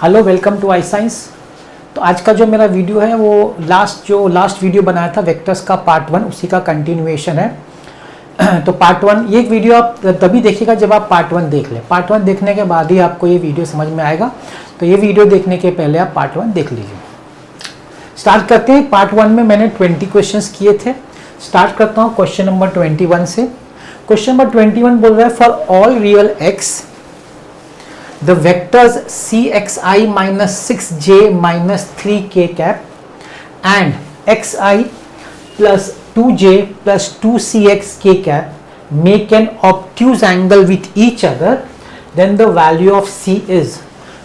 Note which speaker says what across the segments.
Speaker 1: Hello, welcome to I science. तो आज का जो मेरा वीडियो है वो लास्ट वीडियो बनाया था वेक्टर्स का पार्ट 1, उसी का कंटिन्यूएशन है। तो पार्ट 1 ये वीडियो आप तभी देखिएगा जब आप पार्ट 1 देख लें। पार्ट 1 देखने के बाद ही आपको ये वीडियो समझ में आएगा। तो ये वीडियो देखने के पहले आप पार्ट 1 देख लीजिए। स्टार्ट करते हैं। पार्ट 1 में मैंने 20 क्वेश्चंस किए थे। स्टार्ट करता हूँ क्वेश्चन नंबर 21 से। क्वेश्चन नंबर 21 बोल रहा है for all real x the vectors cxi minus 6j minus 3k cap and xi plus 2j plus 2cxk cap make an obtuse angle with each other, then the value of c is।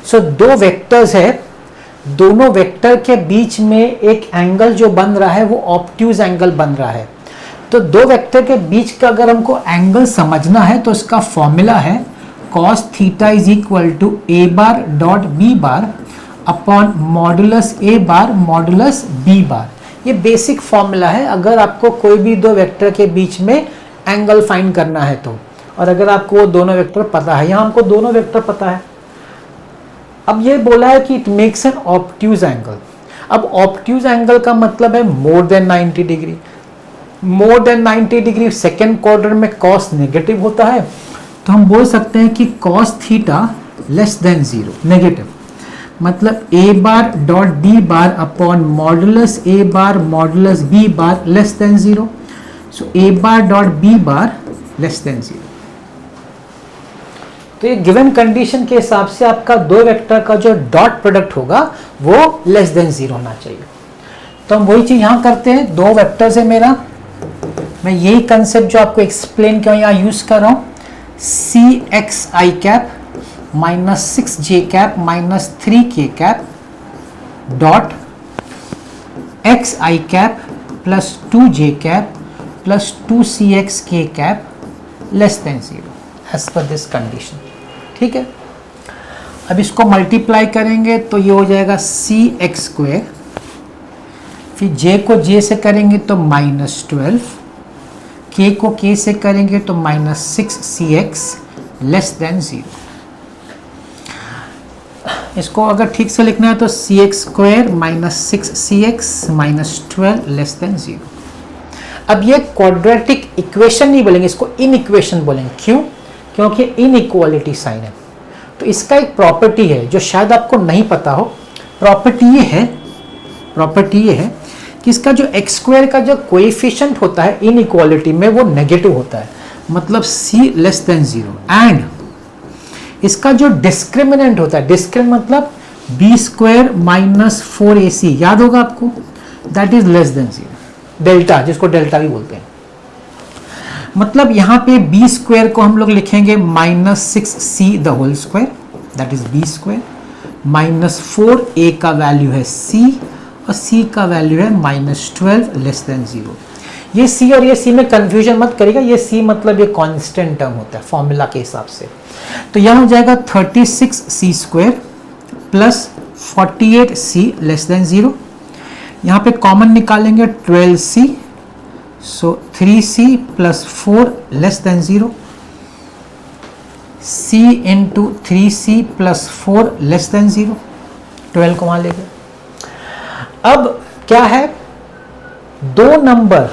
Speaker 1: so दो vectors है, दोनों vector के बीच में एक angle जो बन रहा है वो ऑब्ट्यूज एंगल बन रहा है। तो दो वेक्टर के बीच का अगर हमको एंगल समझना है तो इसका फॉर्मूला है cos theta is equal to A bar dot B bar upon modulus A bar modulus B bar. ये बेसिक फॉर्मूला है अगर आपको कोई भी दो वेक्टर के बीच में एंगल फाइंड करना है तो, और अगर आपको वो दोनों वेक्टर पता है, यहाँ हमको दोनों वेक्टर पता है। अब ये बोला है कि it makes an obtuse angle. अब ऑब्ट्यूज एंगल का मतलब है more than 90 degree. More than 90 degree second quadrant में कॉस नेगेटिव होता है, तो हम बोल सकते हैं कि cos theta less than 0 negative, मतलब a bar dot b bar upon modulus a bar modulus b bar less than 0। So a bar dot b bar less than 0। तो ये गिवन कंडीशन के हिसाब से आपका दो वेक्टर का जो डॉट प्रोडक्ट होगा वो लेस देन 0 होना चाहिए। तो हम वही चीज यहां करते हैं। दो वेक्टर्स है मेरा, मैं यही कंसेप्ट जो आपको एक्सप्लेन किया यहाँ यूज कर रहा हूं। cxi cap minus 6j cap minus 3k cap dot xi cap plus 2j cap plus 2cxk cap less than 0 as per this condition. ठीक है, अब इसको मल्टीप्लाई करेंगे तो ये हो जाएगा cx स्क्वायर, फिर j को j से करेंगे तो -12, k को k से करेंगे तो -6cx लेस देन 0। इसको अगर ठीक से लिखना है तो cx square minus 6cx minus 12 less than 0। अब ये क्वाड्रेटिक इक्वेशन नहीं बोलेंगे, इसको इन इक्वेशन बोलेंगे। क्यों? क्योंकि इनइक्वालिटी साइन है। तो इसका एक प्रॉपर्टी है जो शायद आपको नहीं पता हो। प्रॉपर्टी ये है कि इसका जो एक्स स्क्वायर का जो कोएफिशिएंट होता है इनइक्वालिटी में वो नेगेटिव होता है, मतलब c लेस देन 0। एंड इसका जो डिस्क्रिमिनेंट होता है, डिस्क्रिमिनेंट मतलब b स्क्वायर माइनस 4ac, याद होगा आपको, that is less than 0। Delta, जिसको डेल्टा भी बोलते हैं, मतलब यहाँ पे b स्क्वायर को हम लोग लिखेंगे -6c the whole square, that is b square minus 4a का वैल्यू है c और c का वैल्यू है -12 लेस देन 0। ये c और ये c में कंफ्यूजन मत करिएगा, ये c मतलब ये कांस्टेंट टर्म होता है फॉर्मूला के हिसाब से। तो यहाँ हो जाएगा 36c square plus 48c less than 0। यहाँ पे कॉमन निकालेंगे 12c, सो 3c plus 4 less than 0, c into 3c plus 4 less than 0, 12 को वहाँ ले गए। अब क्या है, दो नंबर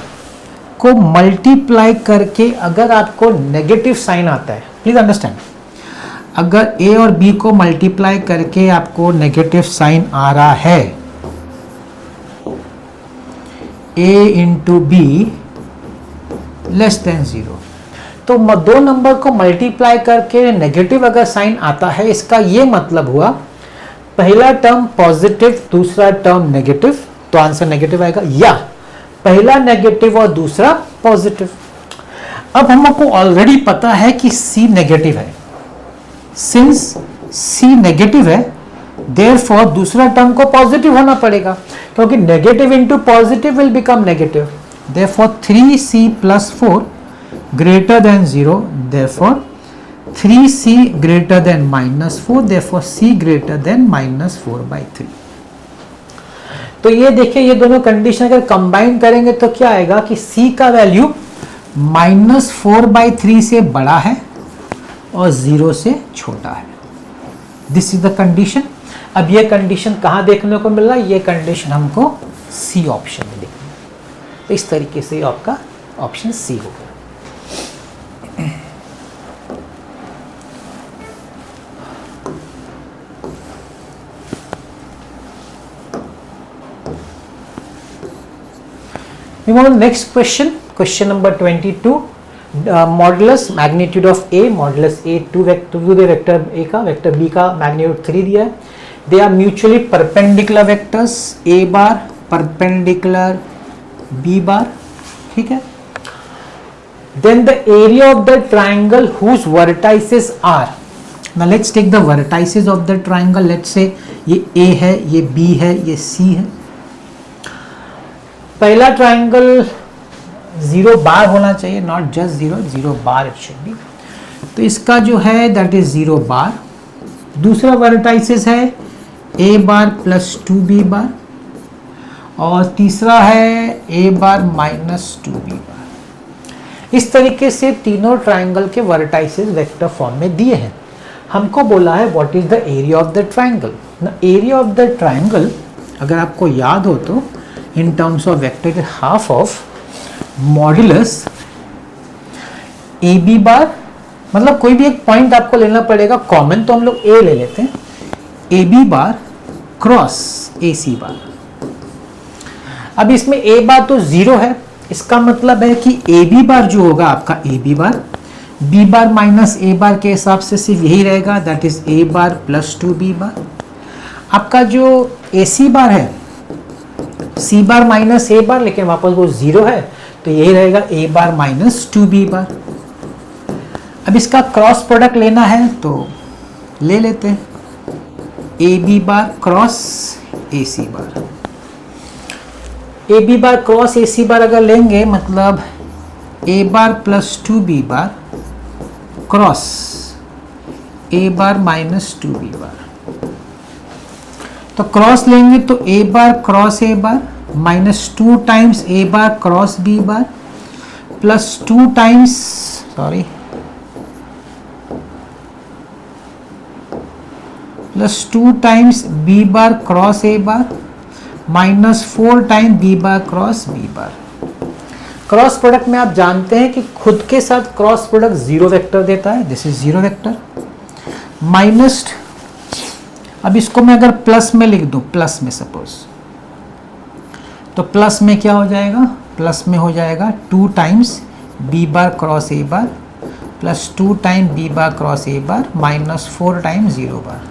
Speaker 1: को मल्टीप्लाई करके अगर आपको नेगेटिव साइन आता है, प्लीज अंडरस्टैंड, अगर a और b को मल्टीप्लाई करके आपको नेगेटिव साइन आ रहा है, a into be less than 0, तो दो नंबर को मल्टीप्लाई करके नेगेटिव अगर साइन आता है, इसका ये मतलब हुआ पहला टर्म पॉजिटिव दूसरा टर्म नेगेटिव, तो आंसर नेगेटिव आएगा, या पहला नेगेटिव और दूसरा पॉजिटिव। अब हमको ऑलरेडी पता है कि c नेगेटिव है। सिंस c नेगेटिव है देयरफॉर दूसरा टर्म को पॉजिटिव होना पड़ेगा, क्योंकि negative into positive will become negative. Therefore 3c plus 4 greater than 0, therefore 3c greater than -4, therefore c greater than -4/3। तो ये देखिए, ये दोनों कंडीशन अगर कंबाइन करेंगे तो क्या आएगा कि c का वैल्यू -4/3 से बड़ा है और 0 से छोटा है। This is the condition. अब ये कंडीशन कहाँ देखने को मिल रहा है? ये कंडीशन हमको सी ऑप्शन में देखने को। तो इस तरीके से आपका ऑप्शन सी होगा। We move on to the next question, question number 22. Modulus magnitude of A, modulus A to the vector A का, वेक्टर B का मैग्नीट्यूड 3 दिया है। They are mutually perpendicular vectors, A bar perpendicular B बार, ठीक है। Then the area of the triangle whose vertices are, now let's take the vertices of the triangle, let's say ये A है, ये B है, ये C है। पहला triangle 0 बार होना चाहिए, not just 0, 0 bar it should be. तो इसका जो है दैट इज 0 बार। दूसरा वर्टाइसिस है A बार प्लस 2B बार, और तीसरा है A बार माइनस 2B बार। इस तरीके से तीनों ट्राइंगल के वर्टाइसिस वेक्टर फॉर्म में दिए हैं। हमको बोला है what is the area of the triangle. ना एरिया ऑफ द ट्राइंगल अगर आपको याद हो तो in terms of vector is half of modulus AB बार, मतलब कोई भी एक पॉइंट आपको लेना पड़ेगा कॉमन, तो हम लोग A ले लेते हैं, AB बार क्रॉस AC बार। अब इसमें A बार तो 0 है, इसका मतलब है कि AB बार जो होगा आपका AB bar B bar minus A बार के हिसाब से सिर्फ यही रहेगा, that is A bar plus 2B बार। आपका जो AC बार है C बार माइनस A बार, लेकिन वापस वो 0 है, तो यही रहेगा A बार माइनस 2B बार। अब इसका क्रॉस प्रोडक्ट लेना है तो ले लेते हैं, AB बार क्रॉस AC बार। AB बार क्रॉस AC बार अगर लेंगे मतलब A bar plus 2B bar cross A bar minus 2B बार। तो क्रॉस लेंगे तो A bar cross A bar minus 2 times A bar cross B bar plus 2 times B bar cross A bar minus 4 time B bar cross B bar. Cross product में आप जानते हैं कि खुद के साथ क्रॉस प्रोडक्ट 0 वेक्टर देता है, दिस इज 0 वेक्टर माइनस। अब इसको मैं अगर प्लस में लिख दूं, प्लस में सपोज, तो प्लस में क्या हो जाएगा? प्लस में हो जाएगा 2 times B bar cross A bar plus 2 time B bar cross A bar minus 4 time 0 बार।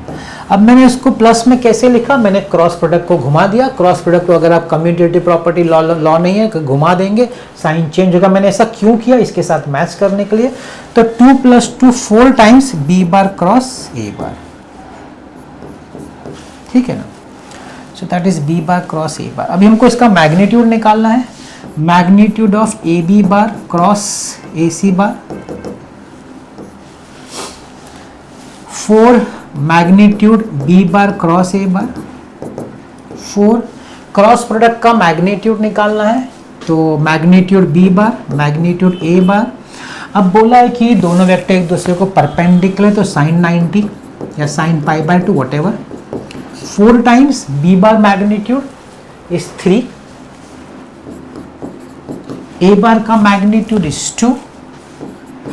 Speaker 1: अब मैंने इसको प्लस में कैसे लिखा? मैंने क्रॉस प्रोडक्ट को घुमा दिया। क्रॉस प्रोडक्ट को अगर आप कम्यूटेटिव प्रॉपर्टी लॉ नहीं है, घुमा देंगे साइन चेंज होगा। मैंने ऐसा क्यों किया? इसके साथ मैच करने के लिए। तो 2 plus 2 4 times B bar cross A बार, ठीक है ना। सो that is B bar cross A बार। अभी हमको इसका मैग्नीट्यूड निकालना है, magnitude of AB bar cross AC bar 4 magnitude B bar cross A bar 4। Cross product का मैग्नीट्यूड निकालना है, तो magnitude B bar magnitude A bar. अब बोला है कि दोनों वेक्टर एक दूसरे को परपेंडिकुलर, तो साइन 90 या sine pi by 2 whatever. 4 times B bar magnitude is 3, A bar का magnitude is 2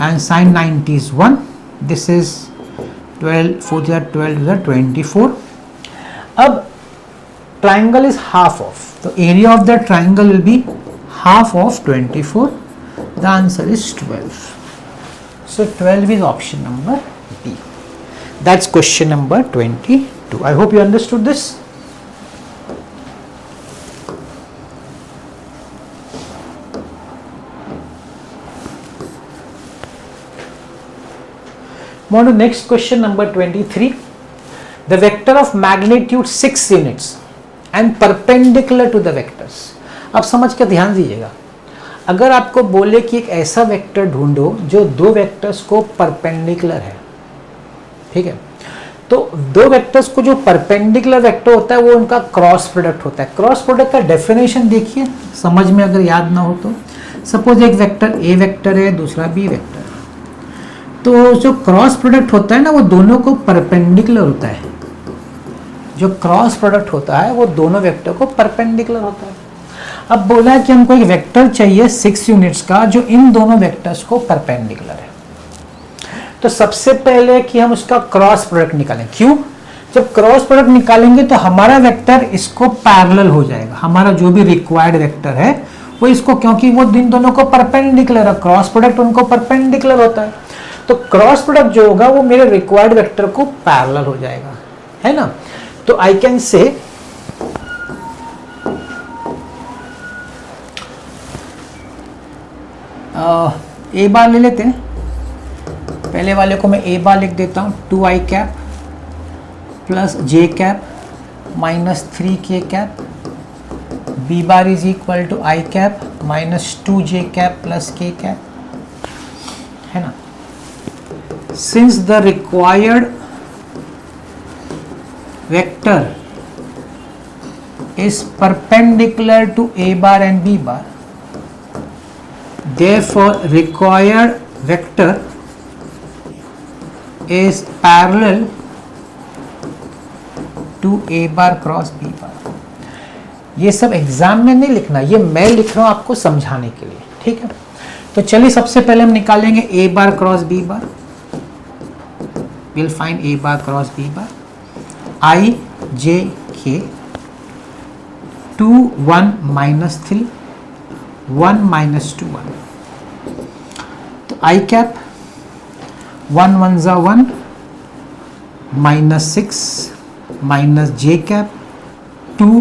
Speaker 1: and sine 90 is 1। This is 12 4 12 24। अब ट्राइंगल इज हाफ ऑफ, तो area of the triangle will be half of 24। The answer is 12। So 12 is option number B. That's question number 22. I hope you understood this. Move on to next question number 23. The vector of magnitude 6 units and perpendicular to the vectors. अब समझ के ध्यान दीजिएगा। अगर आपको बोले कि एक ऐसा वेक्टर ढूंढो जो दो वेक्टर्स को परपेंडिकुलर है, ठीक है, तो दो वेक्टर्स को जो परपेंडिकुलर वेक्टर होता है वो उनका क्रॉस प्रोडक्ट होता है। क्रॉस प्रोडक्ट का डेफिनेशन देखिए, समझ में अगर याद ना हो तो। सपोज एक वेक्टर A वेक्टर है, दूसरा B वेक्टर है, तो जो क्रॉस प्रोडक्ट होता है ना वो दोनों को परपेंडिकुलर होता है। जो क्रॉस प्रोडक्ट होता है वो दोनों वेक्टर को परपेंडिकुलर होता है। अब बोला है कि हमको एक वेक्टर चाहिए 6 यूनिट्स का जो इन दोनों वेक्टर्स को परपेंडिकुलर है। तो सबसे पहले कि हम उसका क्रॉस प्रोडक्ट निकालें। क्यों? जब क्रॉस प्रोडक्ट निकालेंगे तो हमारा वेक्टर इसको पैरेलल हो जाएगा। हमारा जो भी रिक्वायर्ड वेक्टर है वो इसको, क्योंकि वो इन दोनों को परपेंडिकुलर है, क्रॉस प्रोडक्ट उनको परपेंडिकुलर होता है। तो क्रॉस प्रोडक्ट जो होगा वो मेरे रिक्वायर्ड वेक्टर को पैरेलल हो जाएगा, है ना। तो आई कैन से ए बार ले लेते हैं। पहले वाले को मैं ए बार लिख देता हूं, 2i cap plus J cap minus 3k cap, B bar is equal to I cap minus 2j cap plus k cap, है ना। Since the required vector is perpendicular to a bar and b bar, therefore required vector is parallel to a bar cross b bar। ये सब exam में नहीं लिखना, ये मैं लिख रहा हूं आपको समझाने के लिए, ठीक है। तो चलिए सबसे पहले हम निकालेंगे a bar cross b bar. Will find a bar cross b bar. I j k 2 1 minus 3 1 minus 2 1। तो I कैप 1 1 जा 1 minus 6 minus j cap 2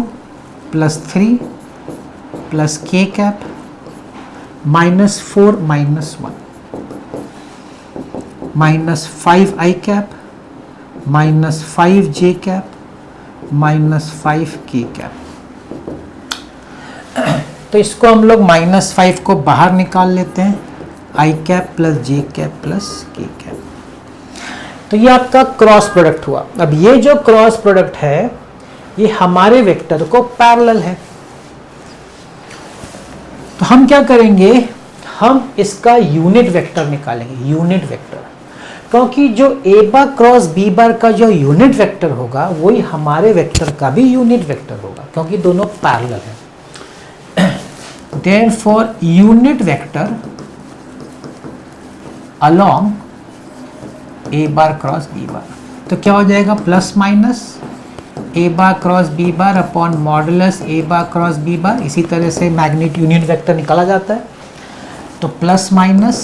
Speaker 1: plus 3 plus k cap minus 4 minus 1 minus 5 I cap minus 5j cap minus 5k cap. तो इसको हम लोग -5 को बाहर निकाल लेते हैं, i cap plus j cap plus k cap. तो ये आपका क्रॉस प्रोडक्ट हुआ। अब ये जो क्रॉस प्रोडक्ट है ये हमारे वेक्टर को पैरेलल है। तो हम क्या करेंगे, हम इसका यूनिट वेक्टर निकालेंगे, यूनिट वेक्टर। क्योंकि जो a बार क्रॉस b बार का जो यूनिट वेक्टर होगा वही हमारे वेक्टर का भी यूनिट वेक्टर होगा, क्योंकि दोनों पैरेलल हैं। Therefore unit vector along a bar cross b बार, तो क्या हो जाएगा, plus minus a bar cross b bar upon modulus a bar cross b बार। इसी तरह से मैग्नेट यूनिट वेक्टर निकाला जाता है। तो plus minus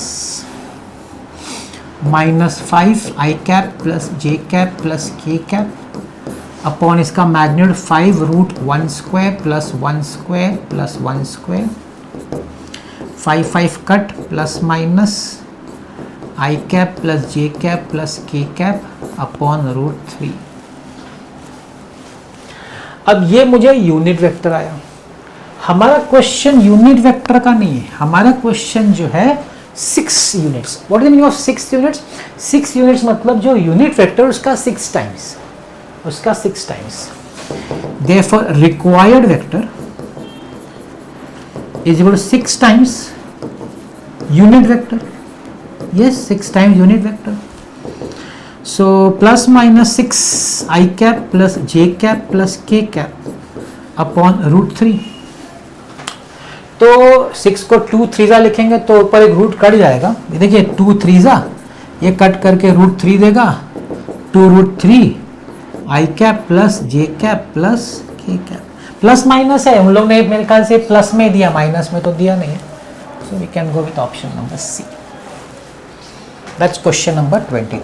Speaker 1: -5 i cap plus j cap plus k cap upon इसका magnitude 5 root 1 square plus 1 square plus 1 square, 5 5 cut, plus minus i cap plus j cap plus k cap upon root 3। अब ये मुझे unit vector आया। हमारा question unit vector का नहीं है, हमारा क्वेश्चन जो है 6 units. What is the meaning of 6 units? 6 units मतलब जो यूनिट वेक्टर उसका 6 टाइम्स, उसका 6 times. Therefore required vector is equal to 6 times unit vector. Yes, 6 times unit vector. So plus minus 6 I cap plus j cap plus k cap upon root 3। तो 6 को 2 3 लिखेंगे तो ऊपर एक रूट कट जाएगा। ये देखिए 2 3 ये कट करके रूट 3 देगा, 2 रूट 3 आई कैप प्लस जे कैप प्लस के कैप। प्लस माइनस है, हम लोग ने मेरे ख्याल से प्लस में दिया, माइनस में तो दिया नहीं है। So we can go with option number C. That's question number 23।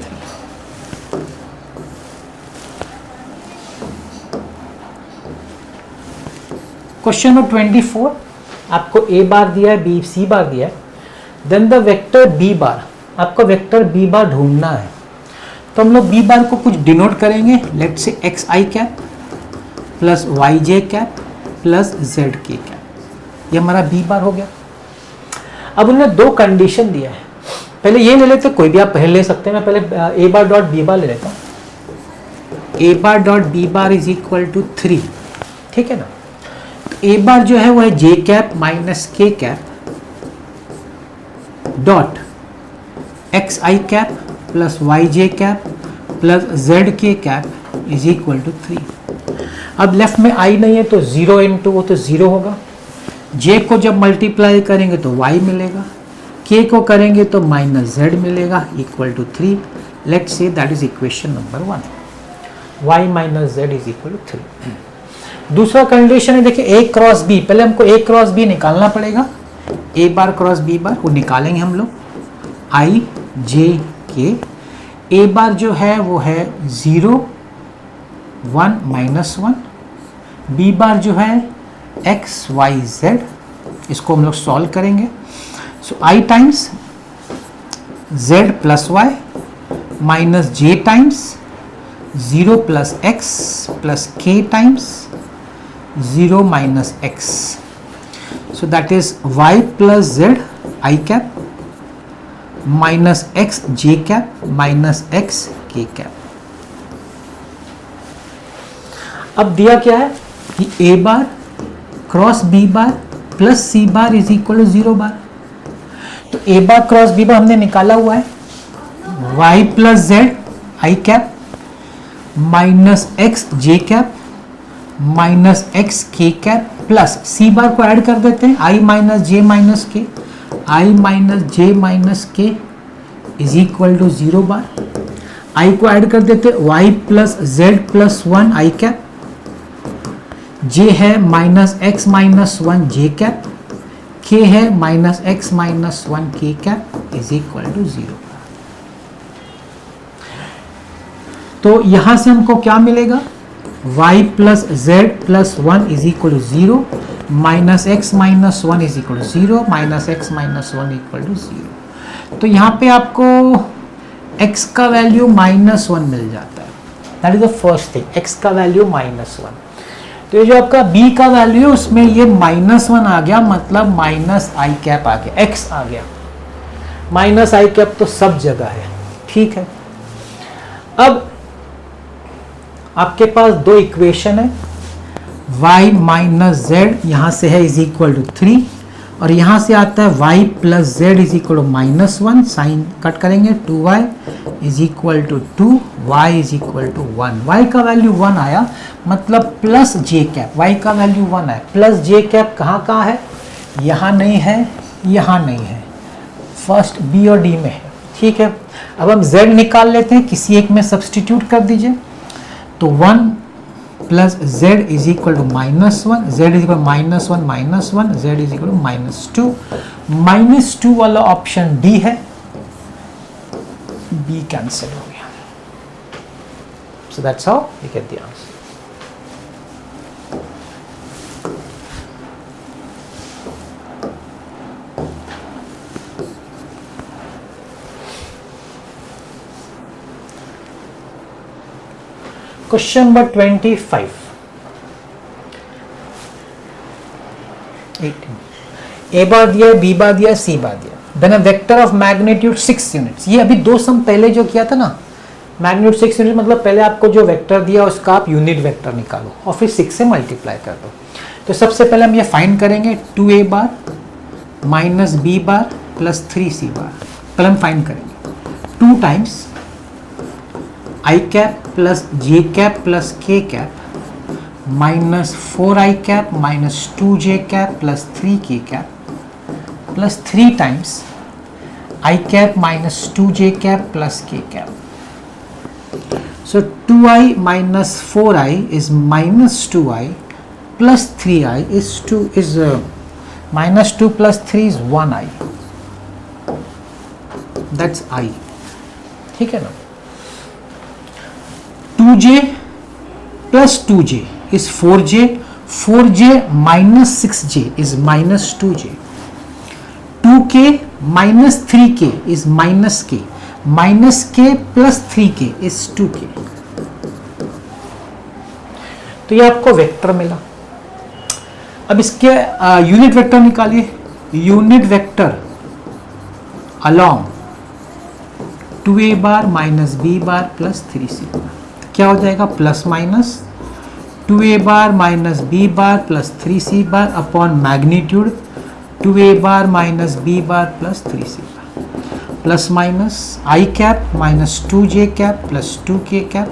Speaker 1: Question number 24, आपको ए बार दिया है, बी सी बार दिया है, then the vector B bar, आपको वेक्टर बी बार ढूंढना है। तो हम लोग बी बार को कुछ डिनोट करेंगे, let's say X I cap plus Y J cap plus Z के कैप। ये हमारा बी बार हो गया। अब उन्होंने 2 कंडीशन दिया है, पहले ये ले लेते, कोई भी आप पहले ले सकते हैं। मैं पहले ए बार डॉट बी बार ले लेता हूँ। A bar dot B bar is equal to 3, ठीक है ना। ए बार जो है वो है जे cap minus K cap dot x आई कैप प्लस वाई जे कैप प्लस जेड के कैप इज इक्वल टू 3। अब लेफ्ट में आई नहीं है तो 0 इंटू वो तो 0 होगा। जे को जब मल्टीप्लाई करेंगे तो y मिलेगा, k को करेंगे तो माइनस z मिलेगा equal to 3। Let's say that is equation number 1, y minus z is equal to 3। दूसरा कंडीशन है देखिए a क्रॉस b, पहले हमको a क्रॉस b निकालना पड़ेगा, a बार क्रॉस b बार वो निकालेंगे हम लोग, i j k। a बार जो है वो है 0 1 माइनस 1, b बार जो है x y z, इसको हम लोग सॉल्व करेंगे। So i times z plus Y minus j times 0 plus x plus k times 0 minus x। So that is y plus z i cap minus x j cap minus x k cap. अब दिया क्या है कि a bar cross b bar plus c bar is equal to 0 bar. तो a bar cross b bar हमने निकाला हुआ है, y plus z i cap minus x j cap minus x k cap plus c bar को add कर देते हैं, i minus j minus k, i minus j minus k is equal to 0 bar. i को add कर देते हैं, y plus z plus 1 i cap, j है minus x minus 1 j cap, k है minus x minus 1 k cap is equal to 0। तो यहां से हमको क्या मिलेगा, y plus z plus 1 is equal to 0 minus x minus 1 is equal to 0 minus x minus 1 equal to 0। तो यहाँ पे आपको x का वैल्यू माइनस 1 मिल जाता है, that is the first thing, x का वैल्यू माइनस 1। तो ये जो आपका b का वैल्यू है उसमें ये माइनस 1 आ गया, मतलब माइनस आई कैप आ गया, x आ गया, माइनस आई कैप तो सब जगह है, ठीक है। अब आपके पास दो इक्वेशन है, y माइनस z यहाँ से है इज इक्वल टू 3 और यहाँ से आता है y plus z is equal to minus 1, sign cut करेंगे 2y is equal to 2, y is equal to 1। y का वैल्यू 1 आया मतलब प्लस j कैप, y का वैल्यू 1 है, प्लस j कैप कहाँ है, यहाँ नहीं है, यहाँ नहीं है, फर्स्ट b और d में है, ठीक है। अब हम z निकाल लेते हैं, किसी एक में सब्सटीट्यूट कर दीजिए, तो 1 plus z is equal to minus 1, z is equal minus 1 minus 1, z is equal to minus 2 वाला ऑप्शन डी है, b कैंसिल हो गया। So that's how we get the answer. Question number 25, 18 A bar दिया है, B bar दिया है, C bar दिया, then a vector of magnitude 6 units. ये अभी दो सम पहले जो किया था ना, मैग्नीट्यूड 6 यूनिट मतलब पहले आपको जो वेक्टर दिया उसका आप यूनिट वेक्टर निकालो और फिर 6 से मल्टीप्लाई कर दो। तो सबसे पहले हम ये फाइंड करेंगे 2a bar minus b bar plus 3c बार, पहले हम फाइंड करेंगे 2 times i cap plus j cap plus k cap minus 4i cap minus 2j cap plus 3k cap plus 3 times i cap minus 2j cap plus k cap. So 2i minus 4i is minus 2i plus 3i is minus 2 plus 3 is 1i, that's i, ठीक है ना। 2j plus 2j is 4j, 4j minus 6j is minus 2j, 2k minus 3k is minus k, minus k plus 3k is 2k। तो ये आपको vector मिला। अब इसके unit vector निकालिए, unit vector along 2a bar minus b bar plus 3c bar, क्या हो जाएगा, plus minus 2a bar minus b bar plus 3c bar upon magnitude 2a bar minus b bar plus 3c bar, plus minus I cap minus 2j cap plus 2k cap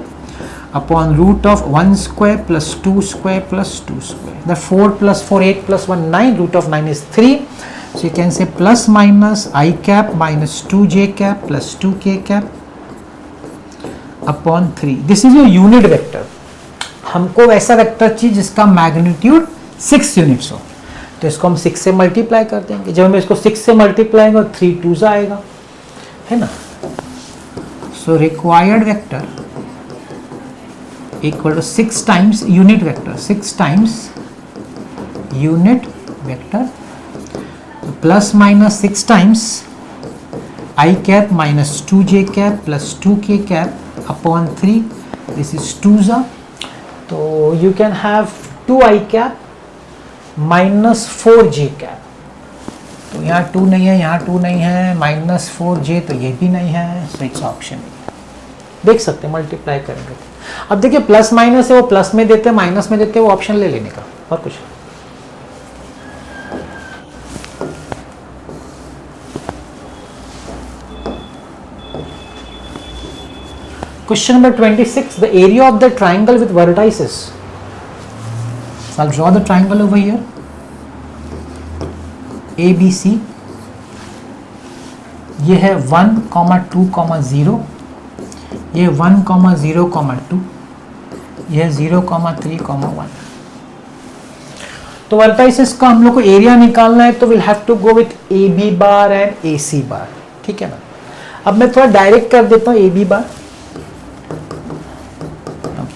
Speaker 1: upon root of 1 square plus 2 square plus 2 square. The 4 plus 4 8 plus 1 9. Root of 9 is 3. So you can say plus minus I cap minus 2j cap plus 2k cap upon 3. This is your unit vector. हमको ऐसा vector चाहिए जिसका magnitude 6 units हो, तो इसको हम 6 से multiply कर देंगे. जब हम इसको 6 से मल्टीप्लाई करेंगे 3 2s आएगा, है ना. So required vector equal to 6 times unit vector, 6 times unit vector plus minus 6 times I cap minus 2j cap plus 2k cap upon 3. This is 2s. तो you can have 2I cap minus 4j cap. तो यहाँ 2 नहीं है, यहाँ 2 नहीं है, minus 4j तो ये भी नहीं है, सो इट्स ऑप्शन नहीं. देख सकते हैं मल्टीप्लाई करेंगे. अब देखिए प्लस माइनस है, वो प्लस में देते हैं माइनस में देते हैं, वो ऑप्शन ले लेने का और कुछ. Question number 26. The area of the triangle with vertices. So I'll draw the triangle over here. ABC. ये है 1, 2, 0. ये 1, 0, 2. ये 0, 3, 1. तो वर्टाइसेस का हम लोग को एरिया निकालना है, तो will have to go with AB bar and AC bar. ठीक है ना. अब मैं थोड़ा डायरेक्ट कर देता हूँ AB bar.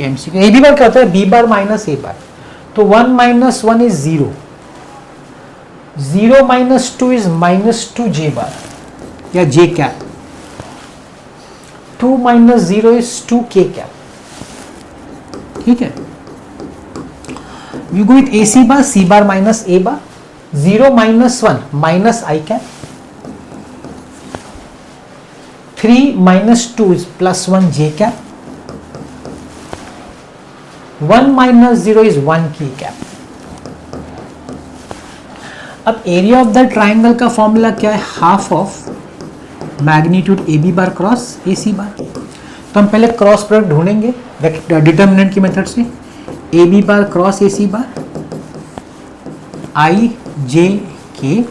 Speaker 1: MCQ A B bar क्या होता है, बी बार माइनस ए बार. तो 1 minus 1 is 0. 0 minus 2 is minus 2j bar या j cap. 2 minus 0 is 2k cap. ठीक है. We go with AC bar, C bar minus A bar. 0 minus 1 minus I cap. 3 minus 2 is plus 1 j cap. 1 minus 0 is 1k cap. अब area of the triangle का formula क्या है, half of magnitude A B bar cross A C bar. तो हम पहले cross product ढूंढेंगे determinant की method से. A B bar cross A C बार आई जे के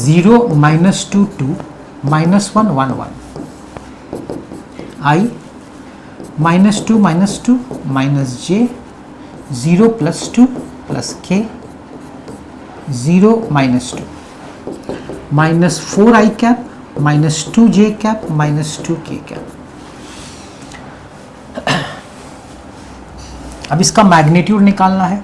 Speaker 1: 0 minus 2 2 minus 1 1 1 आई -2 -2 minus j 0 plus 2 plus k 0 minus 2 minus 4I cap minus 2j cap minus 2k cap. अब इसका magnitude निकालना है.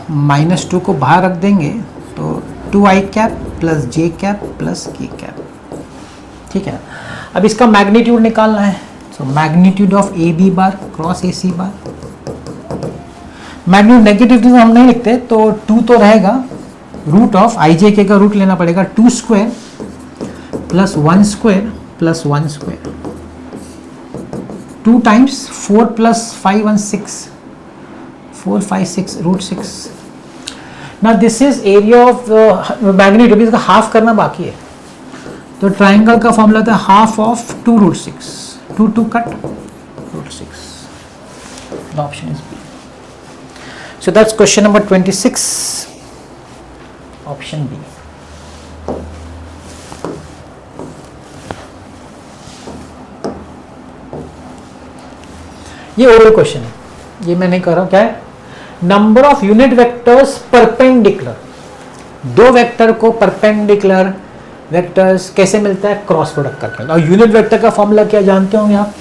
Speaker 1: -2 को बाहर रख देंगे तो 2I cap plus j cap plus k cap. ठीक है. अब इसका मैग्नीट्यूड निकालना है. So magnitude of A B bar cross A C bar. Magnitude negative तो हम नहीं लिखते, तो 2 तो रहेगा. रूट ऑफ आई जे के का रूट लेना पड़ेगा. 2 square plus 1 square plus 1 square. 2 times 4 plus 5 1 6 4 5 6 root 6. ना this is area of magnitude. इसका हाफ करना बाकी है. तो ट्राइंगल का फॉर्मूला था half of 2 root 6. 2 2 cut root 6. The option is B. So that's question number 26. Option B. ये oral question है, ये मैं नहीं कर रहा हूं. क्या है, number of unit vectors perpendicular. दो वेक्टर को परपेंडिकुलर वेक्टर्स कैसे मिलता है, क्रॉस प्रोडक्ट करके. और यूनिट वेक्टर का फॉर्मूला क्या जानते होंगे आप.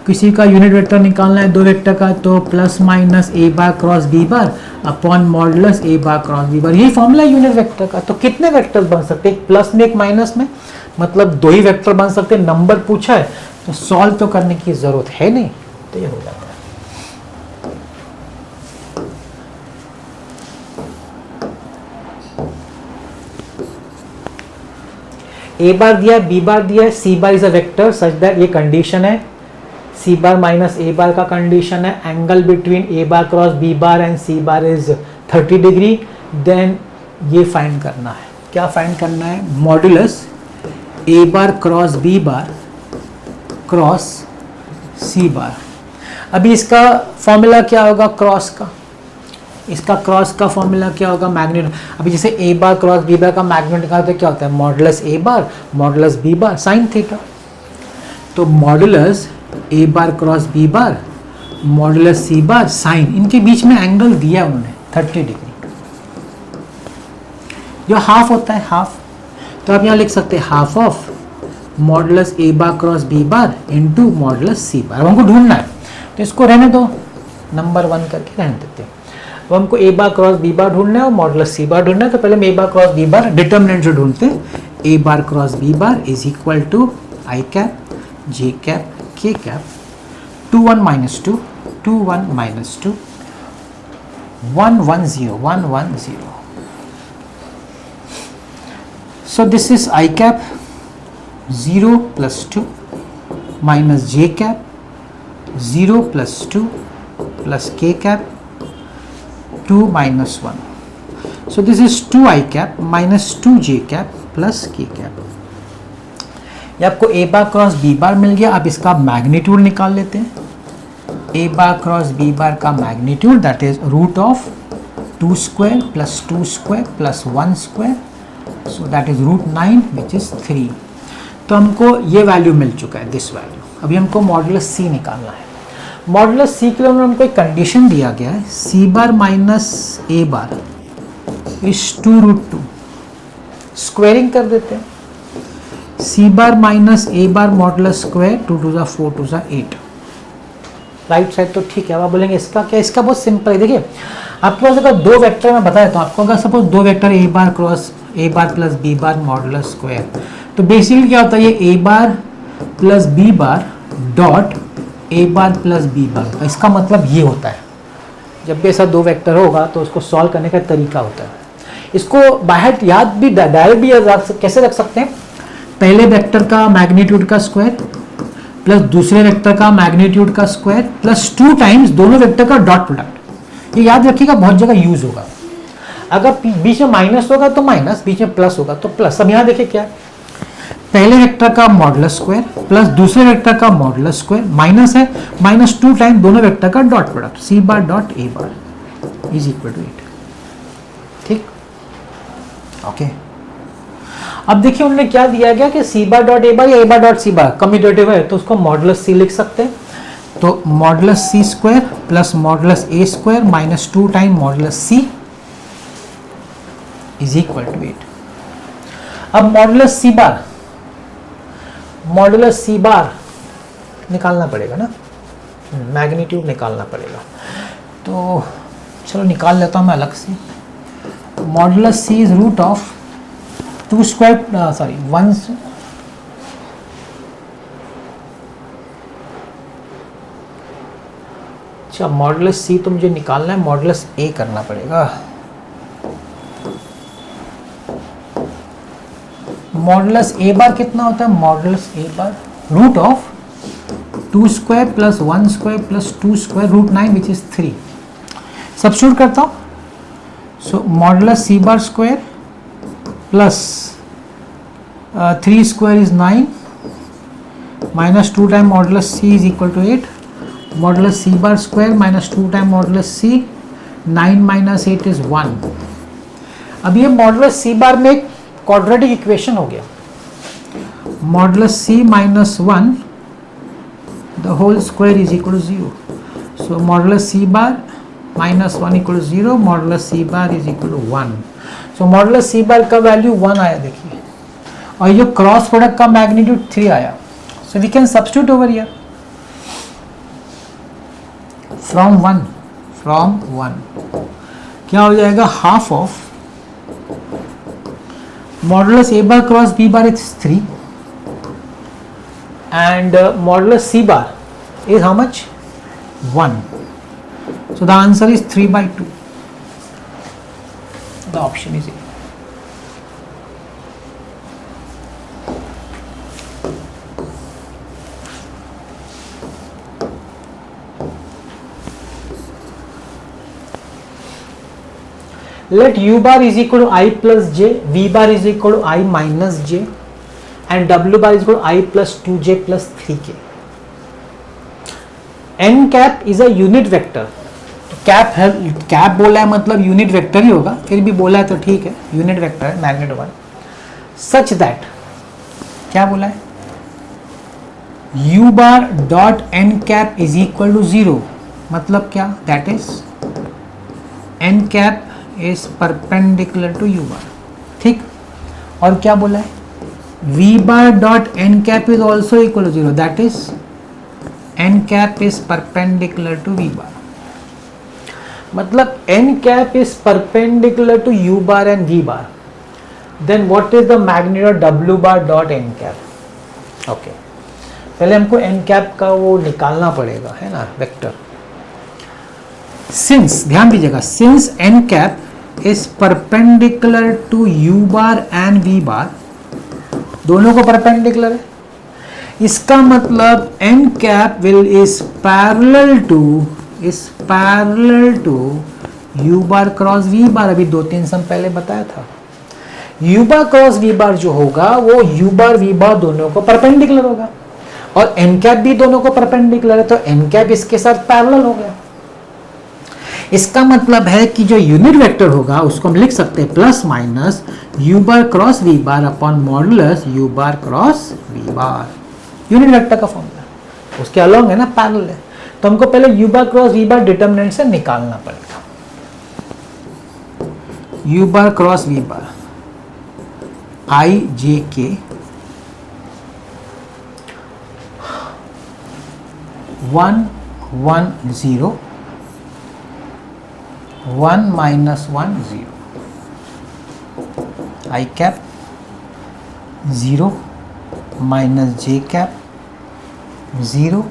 Speaker 1: किसी का यूनिट वेक्टर निकालना है दो वेक्टर का, तो प्लस माइनस ए bar cross B bar upon modulus ए बार क्रॉस बी बार. यही फॉर्मूला है यूनिट वेक्टर का. तो कितने वेक्टर्स बन सकते हैं, एक प्लस में एक माइनस में, मतलब 2 ही वेक्टर बन सकते हैं. नंबर पूछा है तो सॉल्व तो करने की जरूरत है नहीं, तो ये हो जाता है. ए बार दिया है, बी बार दिया है, C bar is a vector such that, ये कंडीशन है. सी बार माइनस ए बार का कंडीशन है. Angle between A bar cross B bar and C bar is 30 degree. Then ये फाइंड करना है. क्या फाइंड करना है, modulus A bar cross B bar cross C bar. अभी इसका फॉर्मूला क्या होगा क्रॉस का, इसका क्रॉस का फॉर्मूला क्या होगा मैग्नीट्यूड। अभी जैसे ए बार क्रॉस बी बार का मैग्नीट्यूड निकालते क्या होता है, मॉडुलस ए bar modulus B bar sine theta. तो मॉडुलस ए bar cross B bar modulus सी बार साइन, इनके बीच में एंगल दिया उन्होंने 30 डिग्री, जो हाफ होता है हाफ। तो आप यहाँ लिख सकते हैं half of modulus A bar cross B bar into modulus C bar. अब हमको ढूंढना है तो इसको रहने दो, नंबर 1 करके रहने देते हैं। अब हमको ए बार क्रॉस बी बार ढूंढना है और मॉडुलस सी बार ढूंढना है। तो पहले हम A bar cross B bar determinant से ढूंढते हैं। ए bar cross B bar is equal to I cap J cap K cap 2 1 minus 2 2 1 minus 2 1 1 0 1 1 0. So this is I cap 0 plus 2 minus j cap 0 plus 2 plus k cap 2 minus 1. So this is 2 I cap minus 2 j cap plus k cap. ये आपको ए bar cross B bar मिल गया। अब इसका magnitude निकाल लेते हैं। ए bar cross B bar का magnitude that is root of 2 square plus 2 square plus 1 square, so that is root 9 which is 3। तो हमको ये वैल्यू मिल चुका है, दिस वैल्यू। अभी हमको मॉडुलस सी निकालना है। मॉडुलस सी के लिए हमको एक कंडीशन दिया गया है, C bar minus A bar is 2 root 2। Squaring कर देते हैं, सी बार माइनस ए बार मॉडुलस स्क्वायर 2 2 जा 4 2 जा 8। राइट साइड तो ठीक है। अब आप बोलेंगे इसका क्या, इसका बहुत सिंपल है। देखिए आपके पास अगर दो वेक्टर मैं बता देता हूँ आपको, अगर सपोज दो vector A bar cross A bar plus B bar modulus square, तो बेसिकली क्या होता है, ये A bar plus B bar dot A bar plus B bar. इसका मतलब ये होता है, जब भी ऐसा दो वेक्टर होगा तो उसको सॉल्व करने का तरीका होता है। इसको बाहर याद भी डायरेक्ट भी कैसे रख सकते हैं, पहले वेक्टर का मैग्नीट्यूड का स्क्वायर प्लस दूसरे वेक्टर का मैग्नीट्यूड का स्क्वायर प्लस 2 टाइम्स दोनों वेक्टर का डॉट प्रोडक्ट। ये याद रखिएगा, बहुत जगह यूज होगा। अगर बीच में माइनस होगा तो माइनस, बीच में प्लस होगा तो प्लस। अब यहाँ देखिए क्या, पहले वेक्टर का मॉडुलस स्क्वायर प्लस दूसरे वेक्टर का मॉडुलस स्क्वायर माइनस है, माइनस 2 टाइम दोनों वेक्टर का dot product C bar dot A bar is equal to 8। ठीक, ओके। अब देखिए उन्होंने क्या दिया गया कि सी बार डॉट ए बार या ए बार डॉट सी बार कम्यूटेटिव है, तो उसको मॉडुलस सी लिख सकते हैं। तो modulus C square plus modulus A square minus 2 time modulus C is equal to 8। अब मॉडुलस सी बार निकालना पड़ेगा ना, मैग्नीट्यूड निकालना पड़ेगा। तो चलो निकाल लेता हूँ मैं अलग से। Modulus C is root of 2 square sorry 1 अच्छा, मॉडुलस सी तो मुझे निकालना है, मॉडुलस ए करना पड़ेगा। मॉडुलस ए बार कितना होता है, modulus A bar root of 2 square plus 1 square plus 2 square root 9 which is 3। Substitute करता हूँ, so modulus C bar square plus 3 square is 9 minus 2 time modulus C is equal to 8। Modulus C bar square minus 2 time modulus C 9 minus 8 is 1। अब ये modulus सी बार में एक quadratic equation हो गया, modulus C minus 1 the whole square is equal to 0। So modulus C bar minus 1 equal to 0, modulus C bar is equal to 1। So modulus C bar का value 1 आया देखिए, और ये क्रॉस प्रोडक्ट का magnitude 3 आया। So we can substitute over here from 1 क्या हो जाएगा, half of modulus A bar cross B bar is 3 and modulus C bar is how much 1। So the answer is 3/2. The option is A. let u bar is equal to I plus j, v bar is equal to I minus j and w bar is equal to I plus 2j plus 3k. n cap is a unit vector. Cap है, cap बोला है मतलब unit vector ही होगा, फिर भी बोला है तो ठीक है, यूनिट वेक्टर है मैग्नेट वन, सच दैट क्या बोला है, u bar dot n cap is equal to 0, मतलब क्या, that is n cap is perpendicular to u bar, ठीक। और क्या बोला है, v bar dot n cap is also equal to 0, that is n cap is perpendicular to v bar, मतलब n cap is perpendicular to u bar and v bar, then what is the magnitude of w bar dot n cap? Okay, पहले हमको n cap का वो निकालना पड़ेगा, है ना, vector. Since, ध्यान दीजिएगा, since n cap is perpendicular to u bar and v bar, दोनों को परपेंडिकुलर है, इसका मतलब n cap will is parallel to u bar cross v bar, अभी 2-3 सम पहले बताया था। u bar cross v bar जो होगा वो u bar v bar दोनों को परपेंडिकुलर होगा और n कैप भी दोनों को परपेंडिकुलर है, तो n कैप इसके साथ पैरेलल हो गया। इसका मतलब है कि जो यूनिट वेक्टर होगा उसको हम लिख सकते हैं plus minus u bar cross v bar upon modulus u bar cross v bar, unit vector का फॉर्मूला, उसके अलॉन्ग है ना, पैरेलल है, तो हमको पहले u bar cross v bar determinant से निकालना पड़ेगा। u bar cross v bar I j k 1 1 0 1 minus 1 0 I cap 0 minus j cap 0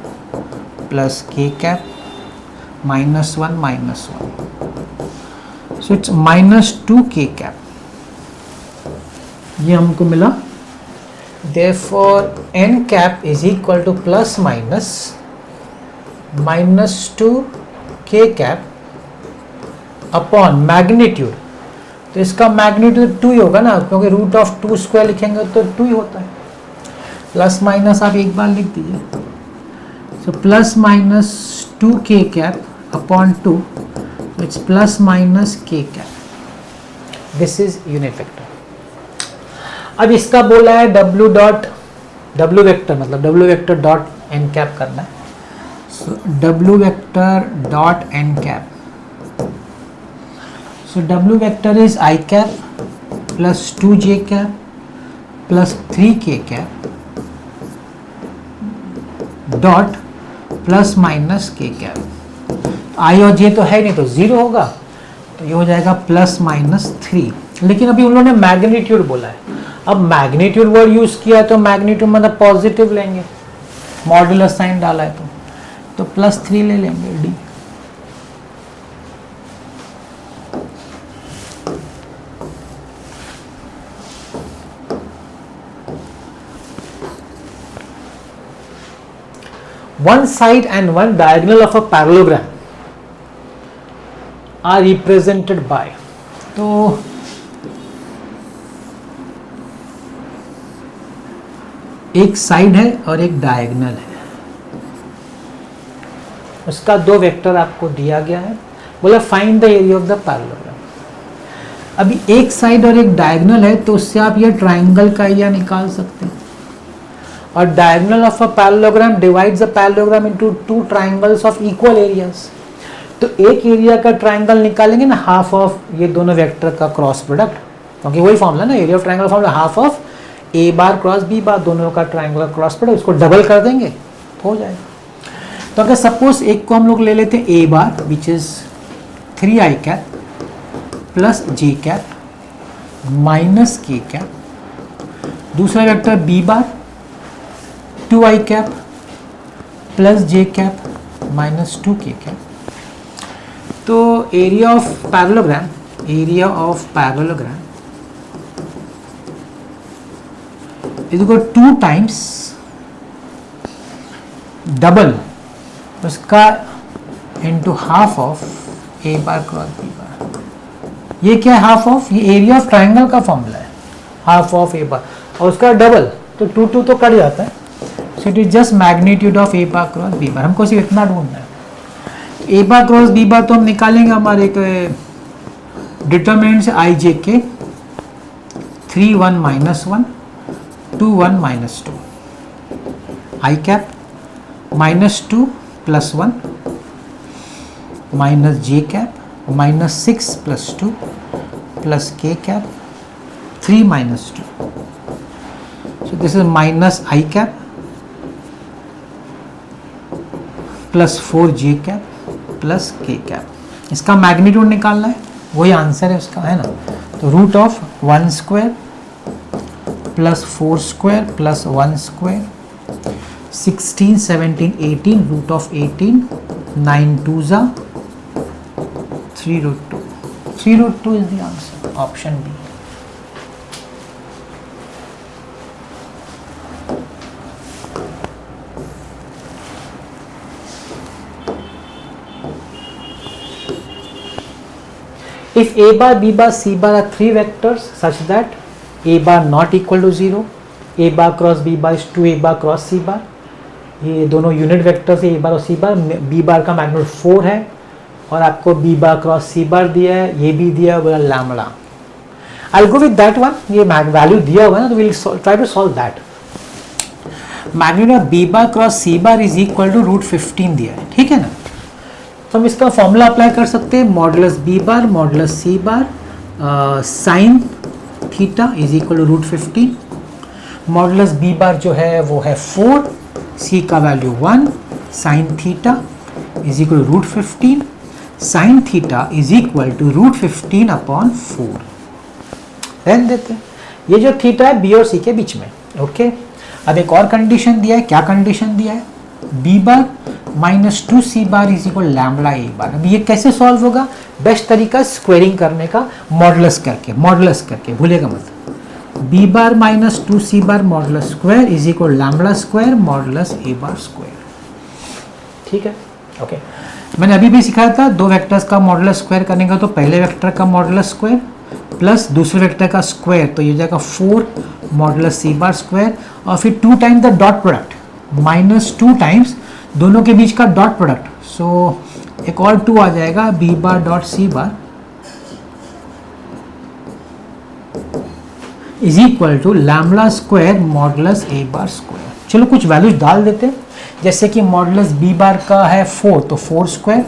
Speaker 1: plus k cap minus 1 minus 1, so it's minus 2 k cap, ये हमको मिला। therefore n cap is equal to plus minus minus 2 k cap upon magnitude, तो इसका magnitude 2 ही होगा ना, क्योंकि root of 2 square लिखेंगे तो 2 ही होता है, प्लस माइनस आप एक बार लिख दीजिए, so plus minus 2 k cap upon 2, it's plus minus k cap, this is unit vector। अब इसका बोला है w डॉट w वेक्टर, मतलब w vector dot n cap करना है, so w vector dot n cap, so w vector is I cap plus 2j cap plus 3k cap dot plus minus K cap, आई और जे तो है नहीं तो 0 होगा, तो ये हो जाएगा प्लस माइनस 3, लेकिन अभी उन्होंने मैग्नीट्यूड बोला है, अब मैग्नीट्यूड वर्ड यूज किया तो मैग्नीट्यूड मतलब पॉजिटिव लेंगे, मॉड्यूलस साइन डाला है तो प्लस 3 ले लेंगे D. One side and one diagonal of a parallelogram are represented by, तो एक साइड है और एक डायगोनल है, उसका 2 वेक्टर आपको दिया गया है, बोला find the area of the parallelogram. अभी एक साइड और एक डायगोनल है तो उससे आप ये ट्राइंगल का एरिया निकाल सकते हैं, और diagonal of a parallelogram divides a parallelogram into 2 triangles of equal areas, तो एक एरिया का ट्राइंगल निकालेंगे ना, हाफ ऑफ ये दोनों वेक्टर का क्रॉस प्रोडक्ट, क्योंकि वही फॉर्मूला ना, area of triangle formula half of A bar cross B bar, दोनों का ट्राइंगल क्रॉस प्रोडक्ट, इसको डबल कर देंगे तो हो जाएगा। तो अगर सपोज एक को हम लोग ले लेते हैं ए bar which is 3i cap plus J cap minus K cap, दूसरा vector B bar 2i cap plus जे कैप माइनस 2k कैप, तो area of parallelogram is equal 2 times double उसका into half of A bar cross B bar, ये क्या है, half of, ये area of triangle का formula है, half of A bar, और उसका डबल, तो 2 2 तो कट जाता है, so it is just magnitude of A bar cross B bar. हमको सिर्फ इतना ढूंढना है। A bar cross B bar तो हम निकालेंगे हमारे डिटरमिनेंट से आई जे के 3 1 -1 2 1 -2 आई cap -2 + 1 minus J cap -6 + 2 + k cap 3 -2, so this is minus I cap + 4 j cap + k cap। इसका मैग्नीट्यूड निकालना है, वही आंसर है उसका, है ना। तो root of 1 square + 4 square + 1 square 16 17 18 root of 18 9 2 जा 3√2, 3√2 is the answer, option B। If a bar, b bar, c bar are 3 vectors such that a bar not equal to 0, a bar cross b bar is 2a bar cross c bar, ये दोनों unit vectors है, a bar और c bar, b bar का magnitude 4 है और आपको b bar cross c bar दिया है, ये भी दिया है, बोला lambda. I will go with that one, ये वैल्यू दिया हुआ है ना, तो will try to solve that. Magnitude of b bar cross c bar is equal to √15 दिया है, ठीक है ना। तो हम इसका फॉर्मूला अप्लाई कर सकते हैं, modulus b bar modulus c bar sine theta is equal to √15। Modulus b bar जो है वो है 4, c का value 1, sine theta is equal to √15, sine theta is equal to √15/4। रहने देते हैं, ये जो थीटा है बी और सी के बीच में, ओके। अब एक और कंडीशन दिया है, क्या कंडीशन दिया है, b bar -2c bar is equal lambda a bar। अब ये कैसे सॉल्व होगा, बेस्ट तरीका स्क्वेयरिंग करने का, मॉडुलस करके भूलेगा मत। b bar -2c bar modulus square is equal lambda square modulus a bar square, ठीक है, ओके। मैंने अभी भी सिखाया था, दो वेक्टर्स का मॉडुलस स्क्वायर करने का, तो पहले वेक्टर का मॉडुलस स्क्वायर प्लस दूसरे वेक्टर का स्क्वायर, तो ये हो जाएगा 4 मॉडुलस c bar स्क्वायर, और फिर 2 times the dot product, -2 times दोनों के बीच का डॉट प्रोडक्ट, सो एक और 2 आ जाएगा, b bar dot c bar is equal to lambda square modulus a bar square. चलो कुछ वैल्यूज डाल देते हैं, जैसे कि मॉडुलस b bar का है 4, तो 4 square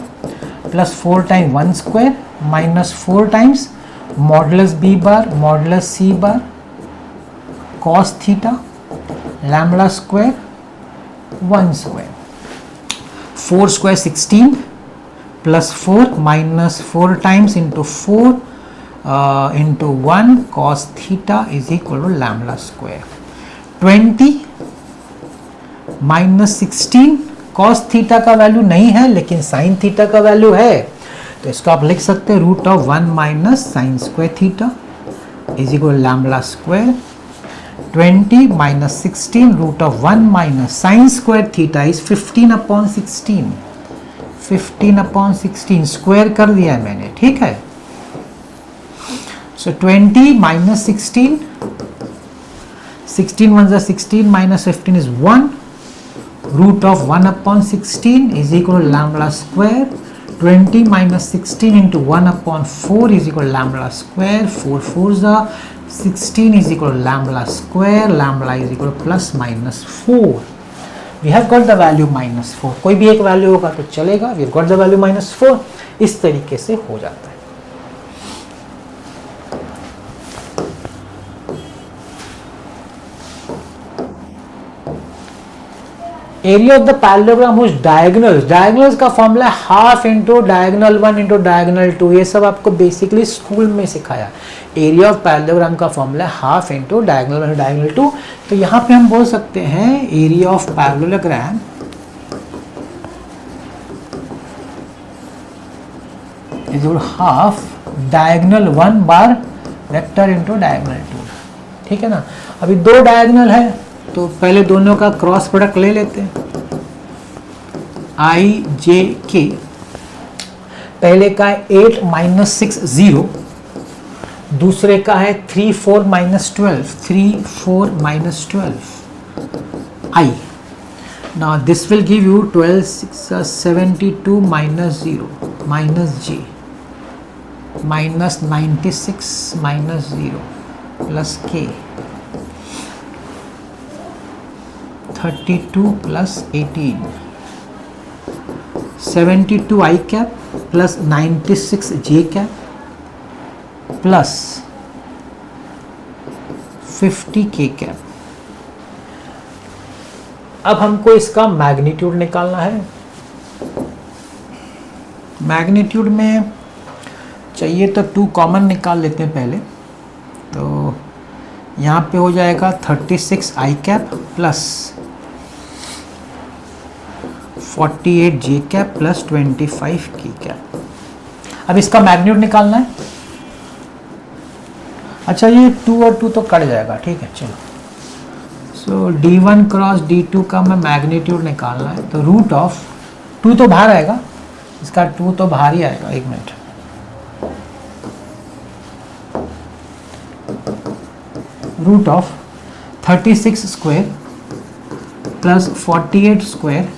Speaker 1: plus 4 time 1 square -4 times modulus b bar modulus c bar cos theta lambda square 1 square, 4 square 16 plus 4 -4 times into 4 into 1 cos theta is equal to lambda square. 20 -16 cos theta का value नहीं है लेकिन sine theta का value है, तो इसको आप लिख सकते हैं √1 - sign square theta is equal lambda square. 20 -16 √1 - sign square theta is 15/16, 15/16 square कर दिया है मैंने, ठीक है। सो 20 -16, 16 1 16 -15 is 1, √1/16 is equal to lambda square, 20 -16 into 1/4 is equal to lambda square, 4 4s are 16 is equal to lambda square, lambda is equal to ±4. We have got the value -4, कोई भी एक value होगा तो चलेगा, we have got the value -4, इस तरीके से हो जाता है। Area of the parallelogram whose diagonals, diagonals का फॉर्मूला है half into diagonal 1 into diagonal 2, ये सब आपको बेसिकली स्कूल में सिखाया। एरिया ऑफ पैरेललोग्राम का फॉर्मूला है half into diagonal 1 into diagonal 2, तो यहाँ पे हम बोल सकते हैं area of parallelogram is equal half diagonal 1 bar vector into diagonal 2, ठीक है ना। अभी दो डायगोनल है तो पहले दोनों का क्रॉस प्रोडक्ट ले लेते हैं, आई जे के, पहले का 8 - 6 0 दूसरे का है 3 4 minus 12, 3 4 minus 12 I. Now this will give you 12 6 72 minus 0 minus j minus 96 minus 0 plus k 32 plus 18 72 I cap plus 96 j cap plus 50 k cap. अब हमको इसका मैग्नीट्यूड निकालना है. मैग्नीट्यूड में चाहिए तो 2 कॉमन निकाल लेते हैं पहले. तो यहाँ पे हो जाएगा 36 आई कैप प्लस 48 जे कैप प्लस 25 की कैप. अब इसका मैग्नीट्यूड निकालना है. अच्छा ये 2 और 2 तो कट जाएगा, ठीक है. चलो सो d1 क्रॉस d2 का मैं मैग्नीट्यूड निकालना है. तो रूट ऑफ 2 तो बाहर आएगा, इसका 2 तो बाहर ही आएगा. एक minute. Root of 36 square plus 48 square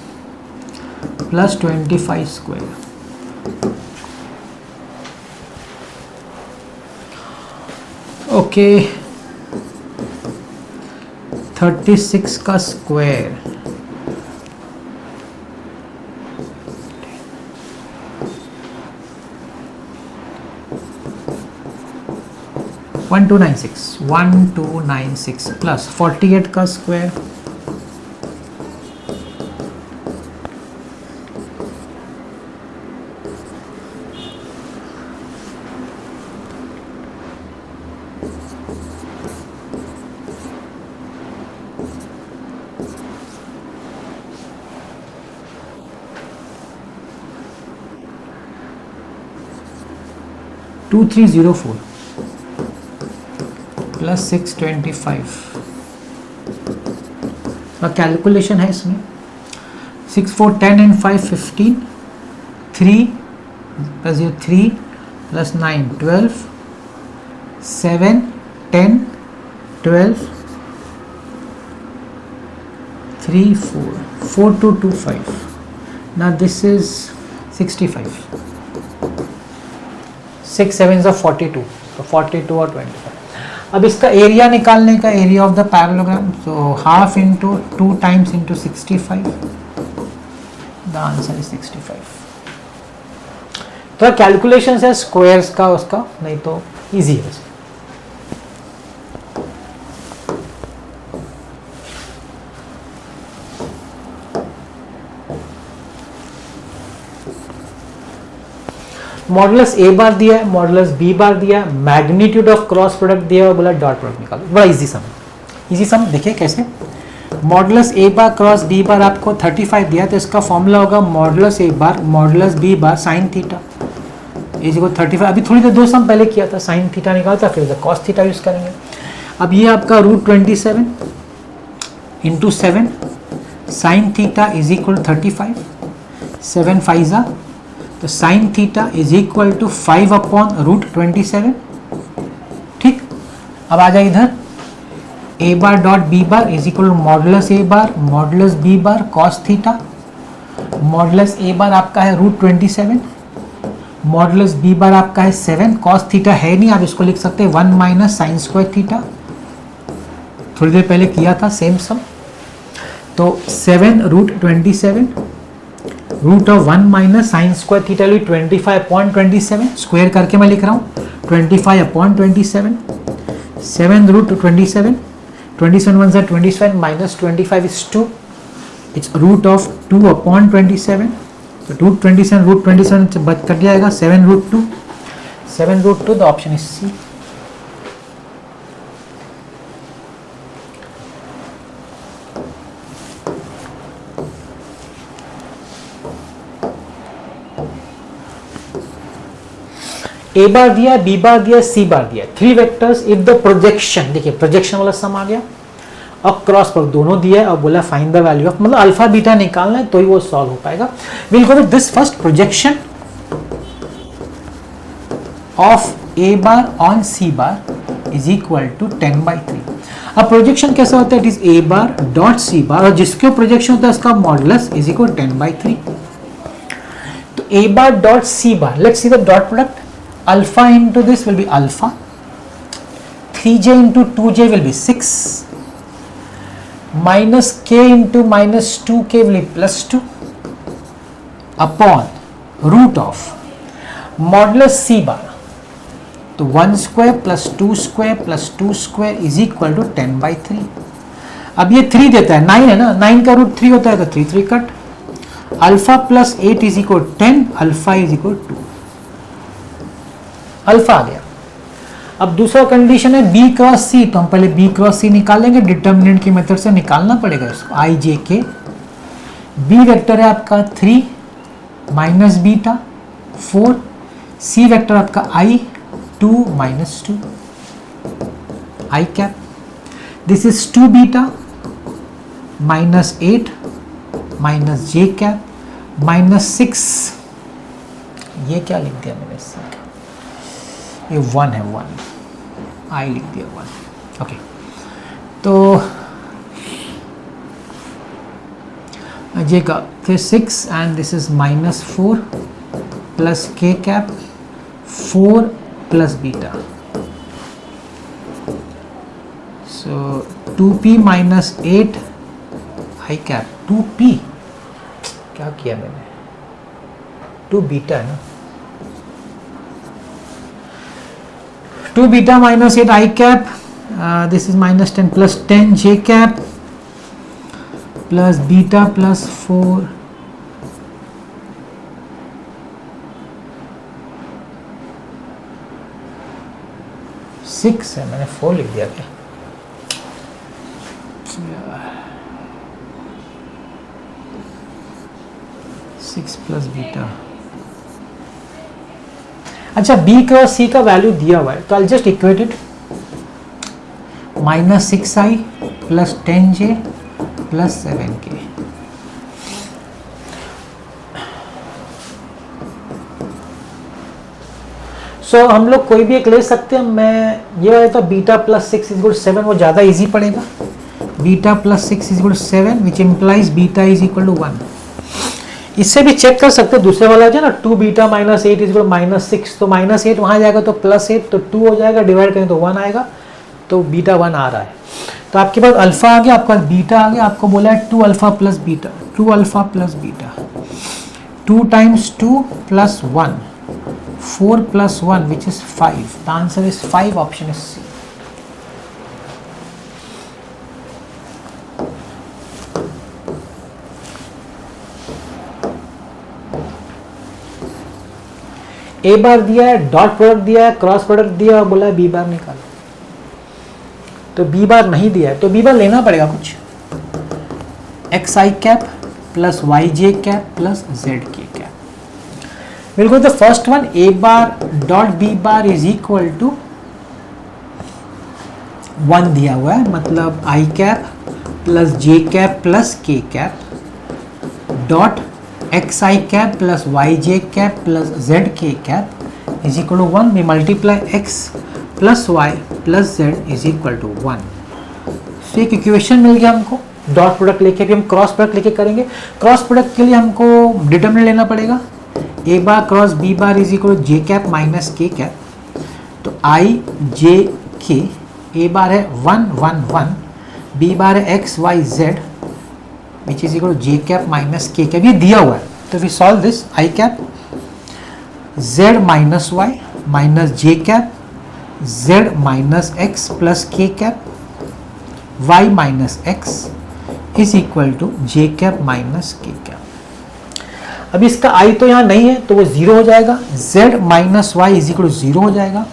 Speaker 1: plus 25 square. Okay 36 का स्क्वायर 1296 प्लस 48 का स्क्वायर 2304 प्लस 625 का कैलकुलेशन है इसमें. 6 4 10 and 5 15 3 plus 3 plus 9 12 7 10 12 3 4 4225. now this is 65. 6 7 42, तो 42 और 25. अब इसका एरिया निकालने का, area of the parallelogram, so half into 2 times into 65. The answer is 65. तो कैलकुलेशन है स्क्वायर्स का उसका, नहीं तो इजी है. मॉडुलस ए बार दिया है, मॉडुलस बी बार दिया है, मैग्नीट्यूड ऑफ क्रॉस प्रोडक्ट दिया है, बोला डॉट प्रोडक्ट निकालो. बड़ा इजी सम. इजी सम देखिए कैसे. मॉडुलस ए बार क्रॉस बी बार आपको 35 दिया, तो इसका फॉर्मूला होगा modulus A bar modulus B bar sine theta is equal 35. अभी थोड़ी देर 2 सम पहले किया था, साइन थीटा निकालता, फिर कॉस थीटा यूज करेंगे. अब ये आपका √27 into 7 sine theta is equal 35. 7 5 तो sine theta is equal to 5 upon √27. ठीक. अब आ जाए इधर A bar dot B bar is equal to modulus A bar modulus B bar cos theta. Modulus A bar आपका है √27, मॉडुलस बी बार आपका है 7. कॉस थीटा है नहीं, आप इसको लिख सकते हैं 1 माइनस साइन स्क्वायर थीटा. थोड़ी देर पहले किया था सेम सम. तो 7 √27 root of 1 minus sine square theta 25/27. Square करके मैं लिख रहा हूँ 25/27. 7 √27 27 1 27 minus 25 is 2. It's root of 2/27. So √27 बच कट जाएगा 7 √2. The option is C. A bar दिया, बी बार दिया, सी बार दिया. 3 वेक्टर्स इफ द प्रोजेक्शन, देखिए प्रोजेक्शन वाला सम आ गया. अब क्रॉस पर दोनों दिया है और बोला फाइंड द वैल्यू ऑफ, मतलब अल्फा बीटा निकालना है तो ही वो सॉल्व हो पाएगा. Will go with this first projection of A bar on C bar is equal to 10/3। अब प्रोजेक्शन कैसा होता है, it is A bar dot C bar, और जिसके प्रोजेक्शन होता है उसका मॉडुलस इज इक्वल 10/3। तो ए बार डॉट सी बार, let's see the dot product, alpha into this will be alpha, 3j into 2j will be 6, minus k into minus 2k will be +2 upon root of modulus C bar, तो 1 square plus 2 square plus 2 square is equal to 10/3। अब ये 3 देता है, 9 है ना, 9 का root 3 होता है, तो 3 3 cut, alpha plus 8 is equal 10, alpha is equal 2, alpha आ गया। अब दूसरा कंडीशन है बी क्रॉस सी, तो हम पहले बी क्रॉस सी निकालेंगे, डिटर्मिनेंट की मेथड से निकालना पड़ेगा इसको, आई जे के। बी वेक्टर है आपका 3 माइनस बीटा 4, सी वेक्टर आपका आई 2 minus 2, I cap, this is 2 beta minus 8 minus J cap minus 6, ये क्या लिख दिया मैंने इससे, ये 1 है, 1 आई लिख दिया 1, ओके। तो जे का फिर 6 and this is minus 4 plus के कैप 4 प्लस बीटा, सो 2p माइनस 8 आई कैप 2p, क्या किया मैंने, 2 बीटा है ना, 2 beta minus 8 I cap, this is minus 10 plus 10 J cap plus beta plus 4 6 है, मैंने 4 लिख दिया क्या, 6 प्लस बीटा। अच्छा, बी क्रॉस सी का वैल्यू दिया हुआ है, तो I just equate it, minus 6i plus 10j plus 7k। सो हम लोग कोई भी एक ले सकते हैं, मैं ये वाला तो बीटा प्लस 6 इज इक्वल 7, वो ज़्यादा इजी पड़ेगा, beta plus 6 is equal 7 which implies beta is equal to 1। इससे भी चेक कर सकते हैं, दूसरे वाला जो ना 2 beta minus 8 is equal minus 6, तो माइनस 8 वहाँ जाएगा तो प्लस 8, तो 2 हो जाएगा, डिवाइड करें तो 1 आएगा, तो बीटा 1 आ रहा है। तो आपके पास अल्फा आ गया, आपका बीटा आ गया, आपको बोला है 2 alpha plus beta, 2 alpha plus beta, 2 times 2 plus 1, 4 plus 1 which is 5, the answer is 5, option is C. A bar दिया है, डॉट प्रोडक्ट दिया है, क्रॉस प्रोडक्ट दिया और बोला है बी बार निकालो, तो बी बार नहीं दिया है, तो बी बार लेना पड़ेगा कुछ, एक्स आई कैप प्लस वाई जे कैप प्लस जेड के कैप। बिल्कुल, the first one, a bar dot B bar is equal to 1 दिया हुआ है, मतलब i cap plus J cap plus के कैप डॉट एक्स आई कैप प्लस वाई जे cap plus Z के cap is equal to 1, we multiply x plus y plus z is equal to 1। So एक equation मिल गया हमको, dot product लेके भी हम cross product लेके करेंगे। क्रॉस प्रोडक्ट के लिए हमको डिटर्मिनेंट लेना पड़ेगा, A bar cross B bar is equal to J cap minus K cap, तो आई जे के, ए बार है 1 1 1, बी बार है X Y Z which is equal to J cap minus K cap, ये दिया हुआ है, तो we solve this, I cap Z minus Y minus J cap Z minus X plus के cap Y minus x is equal to J cap minus K cap. अब इसका आई तो यहाँ नहीं है, तो वो 0 हो जाएगा, z minus y is equal to 0 हो जाएगा,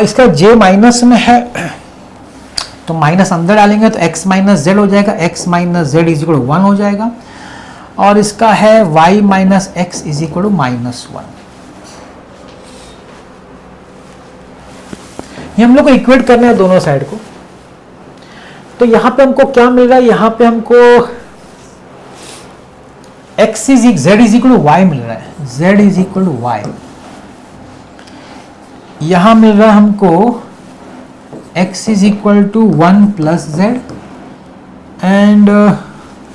Speaker 1: इसका जे माइनस में है तो माइनस अंदर डालेंगे तो x माइनस जेड हो जाएगा, x minus z is equal to 1 हो जाएगा, और इसका है y minus x is equal to minus 1। ये हम लोग को इक्वेट करना है दोनों साइड को, तो यहां पे हमको क्या मिल रहा है, यहां पे हमको x is Z is equal to Y मिल रहा है, z is equal to Y, यहाँ मिल रहा है हमको x is equal to 1 plus Z, and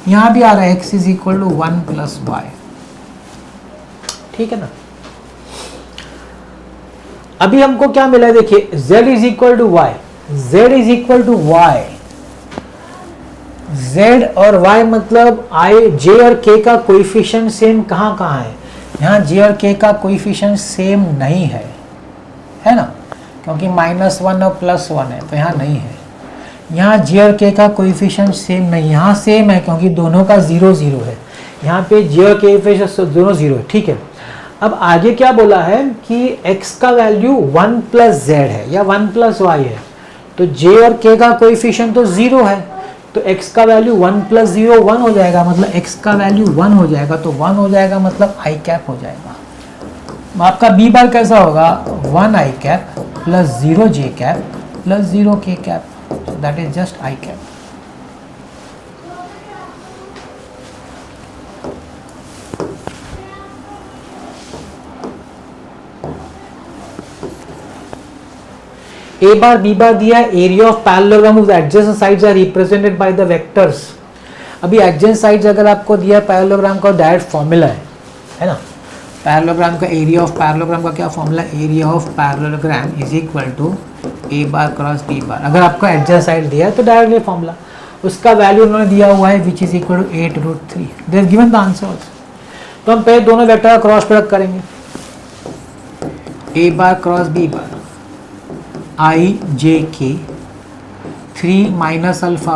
Speaker 1: यहाँ भी आ रहा है x is equal to 1 plus Y. ठीक है ना। अभी हमको क्या मिला है, देखिए z is equal to y, z is equal to y, z और y मतलब j और k का कोएफिशिएंट सेम कहाँ कहाँ है, यहाँ j और k का कोएफिशिएंट सेम नहीं है ना, क्योंकि -1 और +1 है तो यहाँ नहीं है। यहाँ j और k का कोएफिशिएंट सेम नहीं, यहाँ सेम है क्योंकि दोनों का 0 0 है, यहाँ पे j और k कोएफिशिएंट दोनों 0 है। ठीक है, अब आगे क्या बोला है कि x का वैल्यू 1 प्लस z है या 1 प्लस वाई है, तो j और k का कोएफिशिएंट तो 0 है, तो x का वैल्यू 1 प्लस 0 1 हो जाएगा, मतलब x का वैल्यू 1 हो जाएगा, तो 1 हो जाएगा मतलब i कैप हो जाएगा। आपका b बार कैसा होगा, 1 i cap plus 0 j cap plus 0 k cap, so that is just i cap. A bar b bar दिया है, area of parallelogram of adjacent sides are represented by the vectors. अभी adjacent sides अगर आपको दिया parallelogram का direct formula है ना, parallelogram का एरिया ऑफ पैरेललोग्राम का क्या formula, area of parallelogram is equal to A bar cross B bar. अगर आपको एडजेसेंट साइड दिया है तो डायरेक्ट ये फॉर्मूला, उसका वैल्यू उन्होंने दिया हुआ है which is equal to 8√3, they have given the answer also. तो हम पहले दोनों वेक्टर का क्रॉस प्रोडक्ट करेंगे, A bar cross B bar i j k 3 minus alpha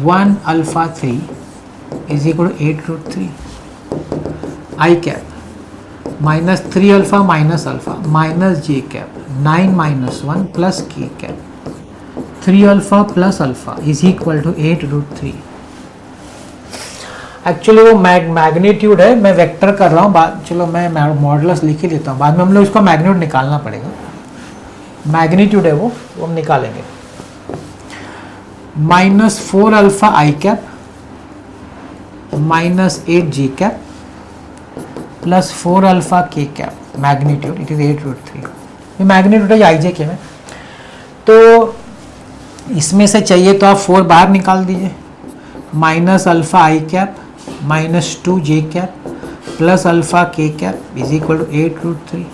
Speaker 1: 1 alpha 3 is equal to 8√3, i cap minus 3 alpha minus j cap 9 minus 1 plus k cap 3 alpha plus alpha is equal to 8√3। Actually वो magnitude है, मैं vector कर रहा हूँ, चलो मैं modulus लिख ही लेता हूँ, बाद में हम लोग इसका मैग्नीट्यूड निकालना पड़ेगा। मैग्नीट्यूड है वो हम निकालेंगे, -4 अल्फा आई कैप -8 जी कैप प्लस 4 अल्फा के कैप, मैग्नीट्यूड इट इज 8√3। ये मैग्नीट्यूड है आई जे के में, तो इसमें से चाहिए तो आप 4 बाहर निकाल दीजिए, माइनस अल्फा आई कैप -2 जे कैप प्लस अल्फा के कैप इज इक्वल टू 8√3।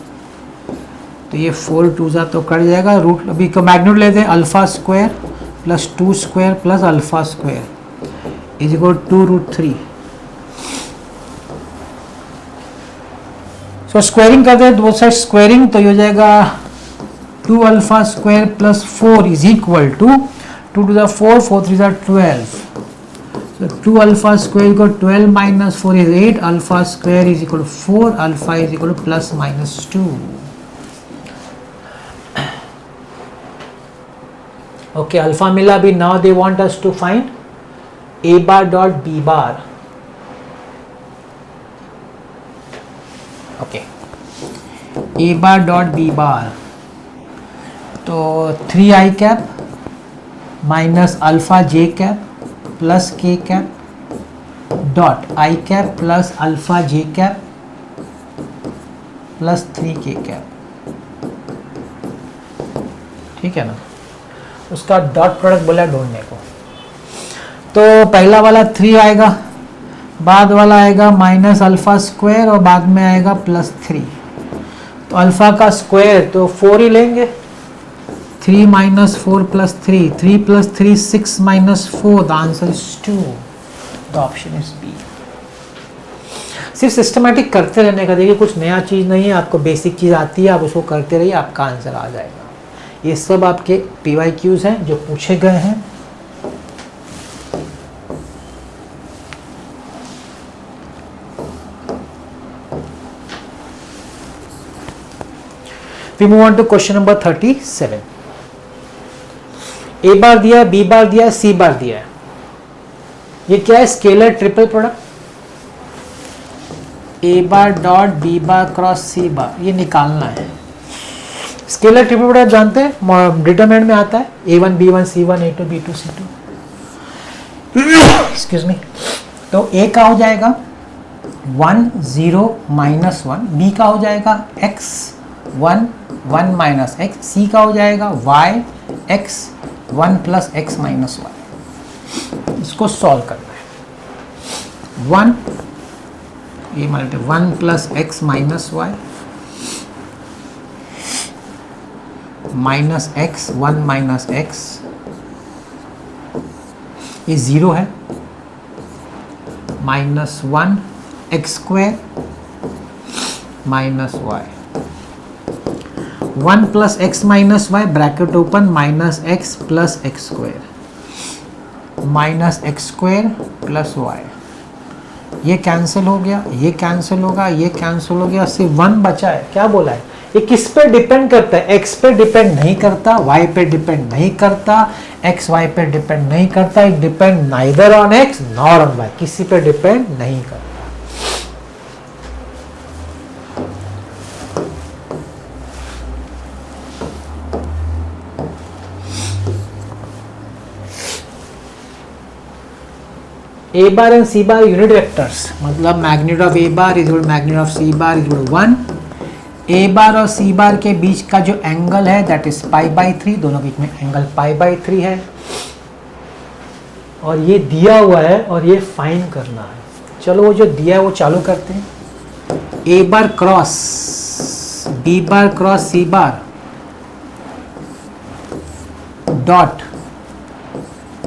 Speaker 1: तो ये 4 2 तो कट जाएगा, रूट अभी का मैग्नीट्यूड लेते हैं, alpha square plus 2 square plus alpha square is equal to 2√3। So squaring करते हैं दो साइड स्क्वायरिंग, तो ये हो जाएगा 2 alpha square plus 4 is equal to 2 to the 4 4 3 are 12, so 2 alpha square equal 12 minus 4 is 8, alpha square is equal to 4, alpha is equal to plus minus 2। okay, alpha मिला, अभी now they want us to find a bar dot b bar। okay, a bar dot b bar, तो 3i cap minus alpha j cap plus के cap dot i cap plus alpha j cap plus 3 k cap. ठीक है ना, उसका dot product बोला ढूंढने को, तो पहला वाला 3 आएगा, बाद वाला आएगा माइनस अल्फा स्क्वायर और बाद में आएगा प्लस 3। तो अल्फा का स्क्वायर तो 4 ही लेंगे, 3 minus 4 plus 3, 3 plus 3 6 minus 4, the answer is 2, the option is B। सिर्फ सिस्टमैटिक करते रहने का, देखिए कुछ नया चीज़ नहीं है, आपको बेसिक चीज़ आती है, आप उसको करते रहिए, आपका आंसर आ जाएगा। ये सब आपके PYQs हैं जो पूछे गए हैं। We move on to question number 37। A bar दिया है, बी बार दिया है, सी बार दिया है। ये क्या है, scalar triple product, a bar dot B bar cross C bar, ये निकालना है। स्केलर ट्रिपल प्रोडक्ट जानते हैं, डिटरमिनेंट में आता है a1 b1 c1 a2 b2 c2। Excuse me, तो ए का हो जाएगा 1 0 -1, बी का हो जाएगा x 1 1 माइनस एक्स, सी का हो जाएगा Y x 1 plus x minus Y. इसको सॉल्व करना है। 1 ये मान 1 plus x minus Y minus x 1 minus x, ये 0 है, minus 1 x square minus Y 1 plus x minus Y bracket open minus X plus x square minus x square plus Y, ये cancel हो गया, ये कैंसिल होगा, ये cancel हो गया, सिर्फ 1 बचा है। क्या बोला है? ये किस पे डिपेंड करता है? एक्स पे डिपेंड नहीं करता, वाई पे डिपेंड नहीं करता, एक्स वाई पे डिपेंड नहीं करता, it depend neither on x nor on y, किसी पे डिपेंड नहीं करता। A bar and C bar unit vectors, मतलब magnitude of A bar is equal to magnitude of c bar is equal to 1। A bar और c बार के बीच का जो angle है दैट इज पाई बाई 3, दोनों बीच में एंगल पाई बाई 3 है, और ये दिया हुआ है और ये फाइंड करना है। चलो वो जो दिया है वो चालू करते हैं। ए bar cross B bar cross C bar dot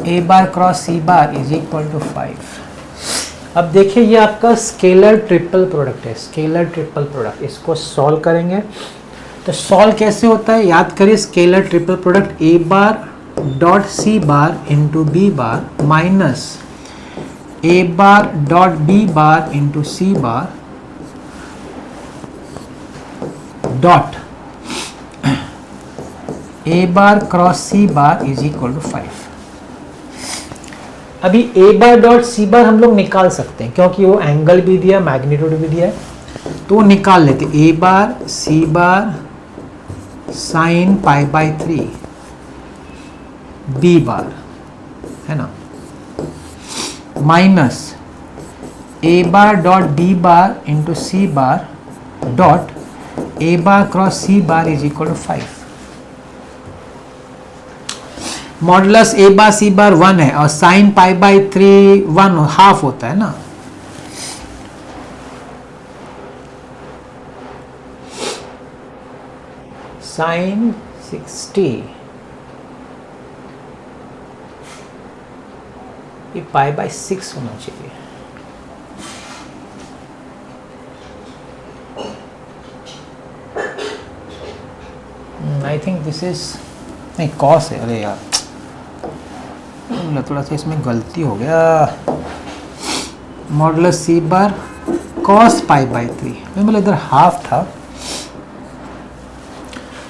Speaker 1: A bar cross C bar is equal to 5। अब देखिए ये आपका स्केलर ट्रिपल प्रोडक्ट है, स्केलर ट्रिपल प्रोडक्ट, इसको सॉल्व करेंगे। तो सॉल्व कैसे होता है याद करिए, scalar triple product a bar dot C bar into b bar minus A bar dot B bar into c bar dot A bar cross C bar is equal to 5। अभी ए बार dot C बार हम लोग निकाल सकते हैं क्योंकि वो angle भी दिया, मैग्नीट्यूड भी दिया है, तो वो निकाल लेते। A bar c bar sine pi by 3 b bar है ना, minus A bar dot B bar into c bar dot A bar cross C bar is equal to 5। Modulus A bar c bar 1 है और sign pi by 3 1 half होता है ना, sign 60 ये pi by 6 होना चाहिए। आई थिंक दिस इज नहीं cos है, अरे यार थोड़ा सा इसमें गलती हो गया। Modulus C bar cos pi by 3, मैं बोला इधर हाफ था,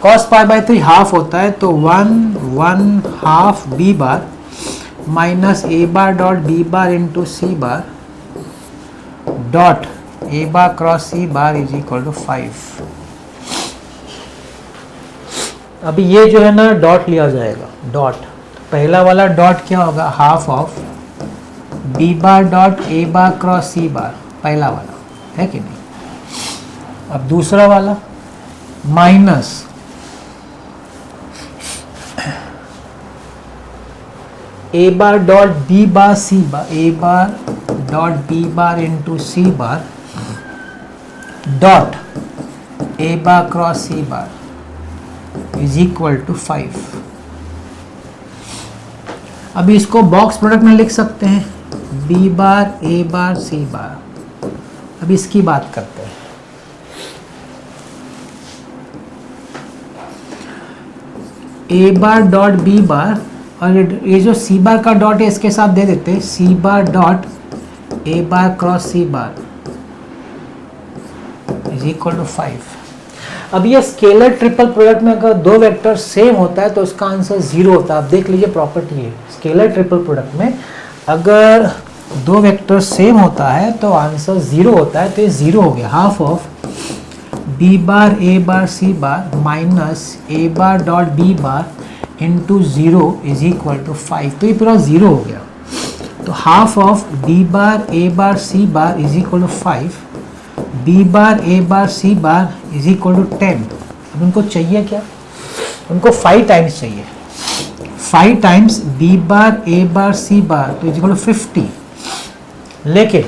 Speaker 1: कॉस पाई बाई 3 हाफ होता है, तो 1 half b bar minus A bar dot B bar into c bar dot A bar cross C bar is equal to 5। अभी ये जो है ना डॉट लिया जाएगा, डॉट पहला वाला डॉट क्या होगा, half of b bar dot A bar cross C bar, पहला वाला है कि नहीं। अब दूसरा वाला minus A bar dot B bar c bar, a bar dot B bar into c bar dot A bar cross C bar is equal to 5। अभी इसको बॉक्स प्रोडक्ट में लिख सकते हैं, b bar a bar c bar. अभी इसकी बात करते हैं। ए बार डॉट बी बार और ये जो सी बार का डॉट है इसके साथ दे देते हैं, सी bar dot A bar cross C bar is equal to 5। अब ये स्केलर ट्रिपल प्रोडक्ट में अगर दो वेक्टर सेम होता है तो इसका आंसर 0 होता है। आप देख लीजिए प्रॉपर्टी है, स्केलर ट्रिपल प्रोडक्ट में अगर दो वेक्टर सेम होता है तो आंसर 0 होता है, तो ये 0 हो गया। Half of b bar a bar c bar minus A bar dot B bar into 0 is equal to 5, तो ये पूरा 0 हो गया। तो half of b bar a bar c bar is equal to 5, b bar a bar c bar is equal to 10। उनको चाहिए क्या, उनको 5 टाइम्स चाहिए, 5 times B bar a bar c bar तो इक्वल 50, लेकिन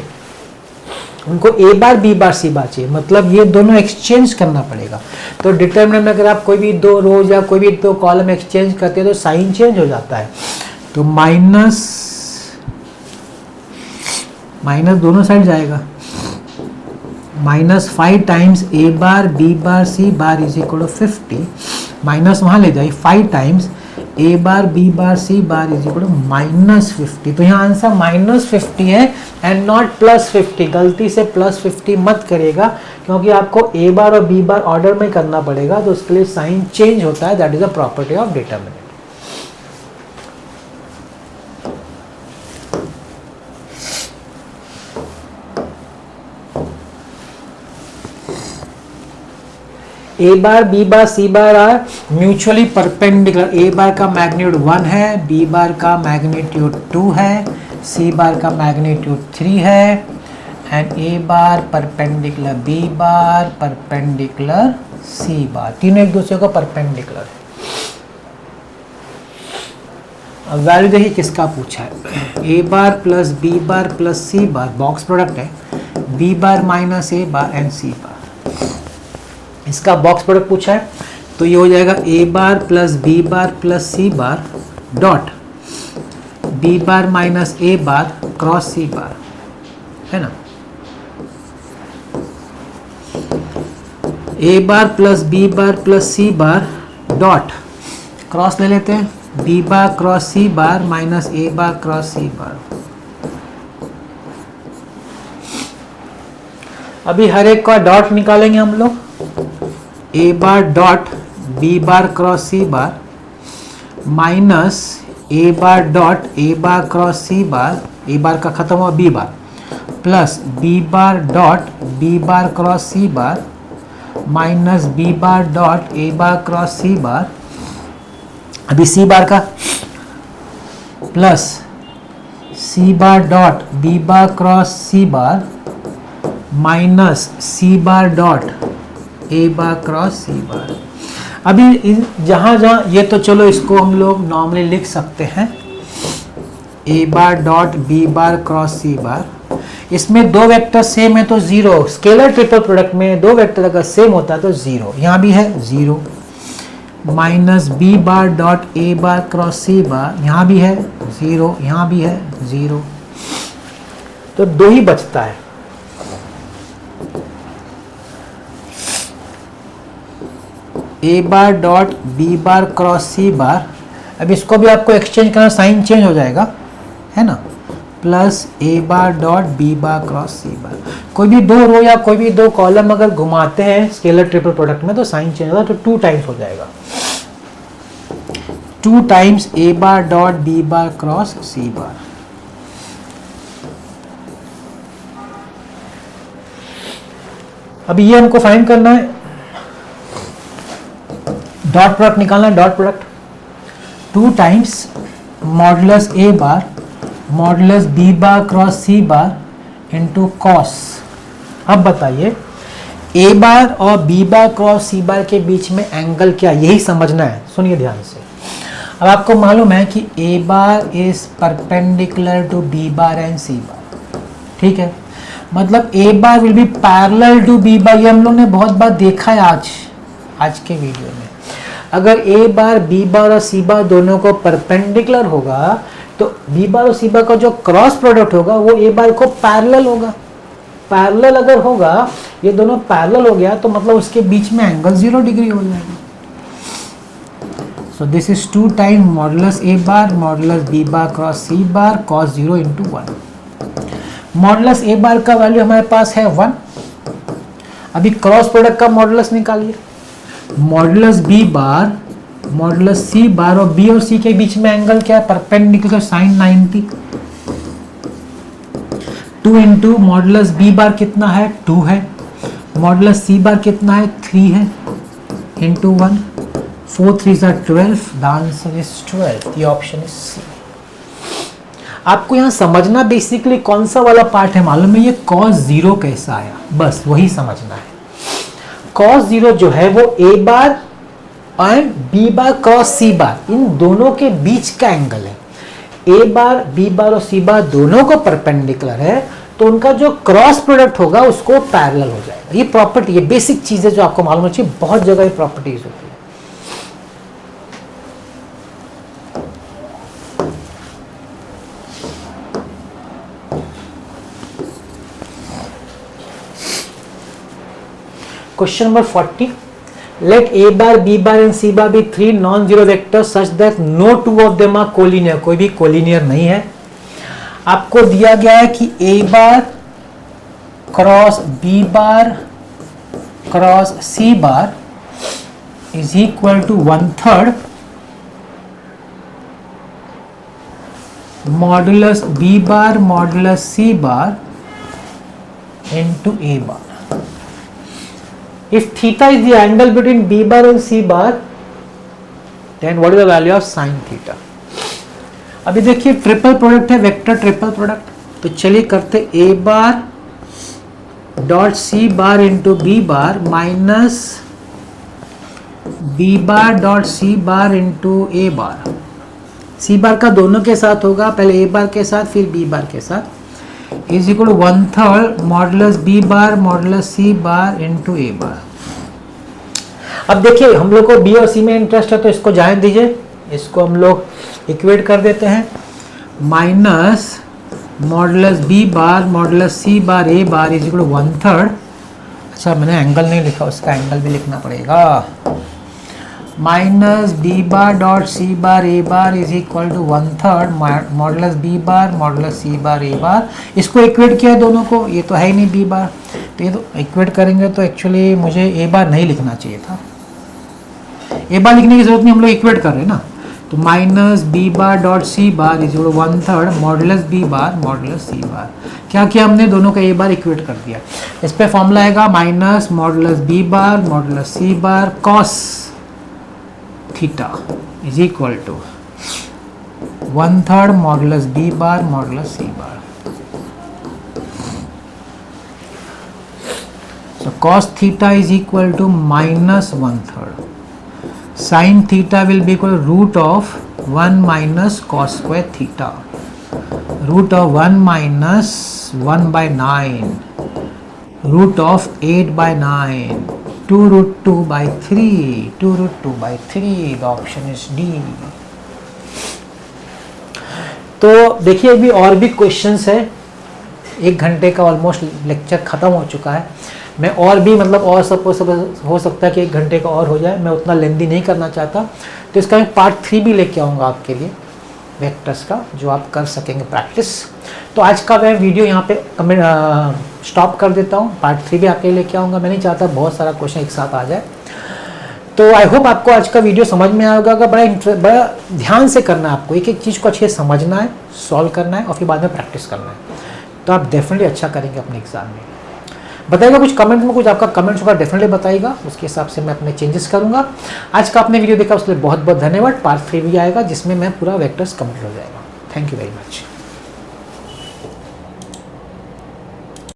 Speaker 1: उनको ए बार बी बार सी बार चाहिए, मतलब ये दोनों एक्सचेंज करना पड़ेगा। तो डिटरमिनेंट में अगर आप कोई भी 2 रोज या कोई भी 2 कॉलम एक्सचेंज करते हैं तो साइन चेंज हो जाता है। तो माइनस माइनस दोनों साइड जाएगा, -5 times a bar b bar c bar is equal to 50, minus वहाँ ले जाइए, 5 times a bar b bar c bar is equal to -50। तो यहाँ आंसर -50 है एंड नॉट +50। गलती से +50 मत करिएगा, क्योंकि आपको ए बार और बी बार ऑर्डर में करना पड़ेगा, तो उसके लिए साइन चेंज होता है। That is a property of determinant. A bar b bar c bar are mutually perpendicular. A bar का मैग्नीट्यूड 1 है, बी बार का मैग्नीट्यूड 2 है, सी बार का मैग्नीट्यूड 3 है, and a bar perpendicular b bar perpendicular c bar, तीनों एक दूसरे को परपेंडिकुलर है। अब वैल्यू देखिए किसका पूछा है, a bar plus B bar plus c bar, box product है, B bar minus A bar and C bar, इसका बॉक्स प्रोडक्ट पूछा है। तो ये हो जाएगा a bar plus B bar plus c bar dot B bar minus A bar cross C bar, है ना। A bar plus B bar plus c bar dot cross ले लेते हैं, बी बार क्रॉस सी बार माइनस ए bar cross सी bar. अभी हर एक का dot निकालेंगे हम लोग, a bar dot B bar cross C bar minus A bar dot A bar cross C bar, a bar का खत्म हुआ b bar, plus B bar dot B bar cross सी bar minus b bar dot ए bar cross सी bar, अभी c bar का plus c bar dot B bar cross सी bar minus सी bar dot ए bar cross सी bar. अभी जहाँ जहाँ ये तो चलो इसको हम लोग नॉर्मली लिख सकते हैं, ए बार डॉट बी बार क्रॉस सी बार, इसमें 2 वेक्टर सेम है तो 0, स्केलर ट्रिपल प्रोडक्ट में 2 वेक्टर अगर सेम होता है तो 0, यहाँ भी है 0, माइनस बी बार डॉट ए बार क्रॉस सी बार, यहाँ भी है 0, यहाँ भी है 0, तो 2 ही बचता है। A bar dot B bar cross C bar, अब इसको भी आपको एक्सचेंज करना, साइन चेंज हो जाएगा, है ना, plus a bar dot B bar cross C bar. कोई भी 2 रो या कोई भी 2 कॉलम अगर घुमाते हैं स्केलर ट्रिपल प्रोडक्ट में तो साइन चेंज होगा, तो 2 टाइम्स हो जाएगा, 2 times a bar dot B bar cross C bar. अभी ये हमको फाइंड करना है, डॉट प्रोडक्ट निकालना है, डॉट प्रोडक्ट 2 टाइम्स मॉडुलस ए bar modulus B bar cross सी बार इनटू कॉस। अब बताइए ए बार और बी बार क्रॉस सी बार के बीच में एंगल क्या, यही समझना है, सुनिए ध्यान से। अब आपको मालूम है कि a bar is perpendicular to b bar and C bar, ठीक है, मतलब a bar will be parallel to b bar, ये हम लोग ने बहुत बार देखा है आज के वीडियो में। अगर ए बार बी बार और सी बार दोनों को परपेंडिकुलर होगा तो बी बार और सी बार का जो क्रॉस प्रोडक्ट होगा वो ए बार को पैरेलल होगा। पैरेलल अगर होगा, ये दोनों पैरेलल हो गया तो मतलब उसके बीच में एंगल 0 डिग्री हो जाएगा। So this is 2 time modulus A bar modulus B bar cross C bar cos 0 into 1। Modulus A bar का वैल्यू हमारे पास है 1। अभी क्रॉस प्रोडक्ट का मॉडुलस निकालिए, मॉडुलस बी बार मॉडुलस सी बार, और बी और सी के बीच में एंगल क्या है, perpendicular, sine 90। 2 into modulus B bar कितना है, 2 है, मॉडुलस सी बार कितना है, 3 है, इंटू 1, 4 3 12, द आंसर इज 12, ये ऑप्शन इज सी। आपको यहाँ समझना बेसिकली कौन सा वाला पार्ट है मालूम है, ये cos 0 कैसा आया, बस वही समझना है। cos 0 जो है वो a bar and b bar cross c बार इन दोनों के बीच का एंगल है। a बार b बार और c बार दोनों को परपेंडिकुलर है, तो उनका जो क्रॉस प्रोडक्ट होगा उसको पैरेलल हो जाएगा। ये प्रॉपर्टी, ये बेसिक चीज है जो आपको मालूम होनी चाहिए, बहुत जगह ये प्रॉपर्टीज होती है। Question number 40. Let a bar, b bar and c bar be three non-zero vectors such that no two of them are collinear. कोई भी collinear नहीं है। आपको दिया गया है कि a bar cross b bar cross c bar is equal to 1/3 modulus b bar modulus c bar into a bar. If theta is the angle between b bar and c bar, then what is the value of sin theta? अभी देखिए triple product है, vector triple product, तो चलिए करते a bar dot c bar into b bar minus b bar dot c bar into a bar. c बार का दोनों के साथ होगा, पहले a बार के साथ फिर b बार के साथ, is equal to 1/3 modulus b bar modulus c bar into a bar. अब देखिए हम लोग को b और c में इंटरेस्ट है तो इसको जाने दीजिए, इसको हम लोग इक्वेट कर देते हैं, minus modulus b bar modulus c bar a bar is equal to 1/3। अच्छा मैंने एंगल नहीं लिखा, उसका एंगल भी लिखना पड़ेगा, minus b bar dot c bar a bar is equal to 1/3 modulus b bar modulus c bar a bar. इसको equate किया दोनों को, ये तो है ही नहीं b बार, तो ये तो इक्वेट करेंगे तो एक्चुअली मुझे a बार नहीं लिखना चाहिए था, a बार लिखने की जरूरत नहीं, हम लोग इक्वेट कर रहे हैं ना। तो minus b bar dot c bar is equal to 1/3 modulus b bar modulus c bar. क्या किया हमने, दोनों का a बार इक्वेट कर दिया। इस पे फॉर्मूला आएगा minus modulus b bar modulus c bar cos theta is equal to 1/3 modulus b bar modulus c bar. So cos theta is equal to minus 1/3. Sin theta will be equal to root of 1 minus cos square theta. Root of 1 minus 1 by 9. Root of 8 by 9. 2 root 2 by 3. 2 root 2 by 3. The option is D. तो देखिए अभी और भी questions है, 1 घंटे का almost lecture ख़त्म हो चुका है। मैं और भी मतलब और सब हो सकता है कि 1 घंटे का और हो जाए, मैं उतना लेंदी नहीं करना चाहता, तो इसका मैं पार्ट 3 भी लेके आऊँगा आपके लिए वेक्टर्स का, जो आप कर सकेंगे प्रैक्टिस। तो आज का मैं वीडियो यहाँ पे स्टॉप कर देता हूँ, पार्ट 3 भी आपके लिए लेके आऊँगा। मैं नहीं चाहता बहुत सारा क्वेश्चन एक साथ आ जाए। तो आई होप आपको आज का वीडियो समझ में आएगा, बड़ा ध्यान से करना है आपको, एक एक चीज़ को अच्छे से समझना है, सॉल्व करना है और फिर बाद में प्रैक्टिस करना है, तो आप डेफिनेटली अच्छा करेंगे अपने एग्जाम में। बताइएगा कुछ कमेंट में, कुछ आपका कमेंट्स होगा डेफिनेटली बताइएगा, उसके हिसाब से मैं अपने चेंजेस करूंगा। आज का आपने वीडियो देखा उसके लिए बहुत बहुत धन्यवाद। पार्ट 3 भी आएगा जिसमें मैं पूरा वेक्टर्स कंप्लीट हो जाएगा। Thank you very much.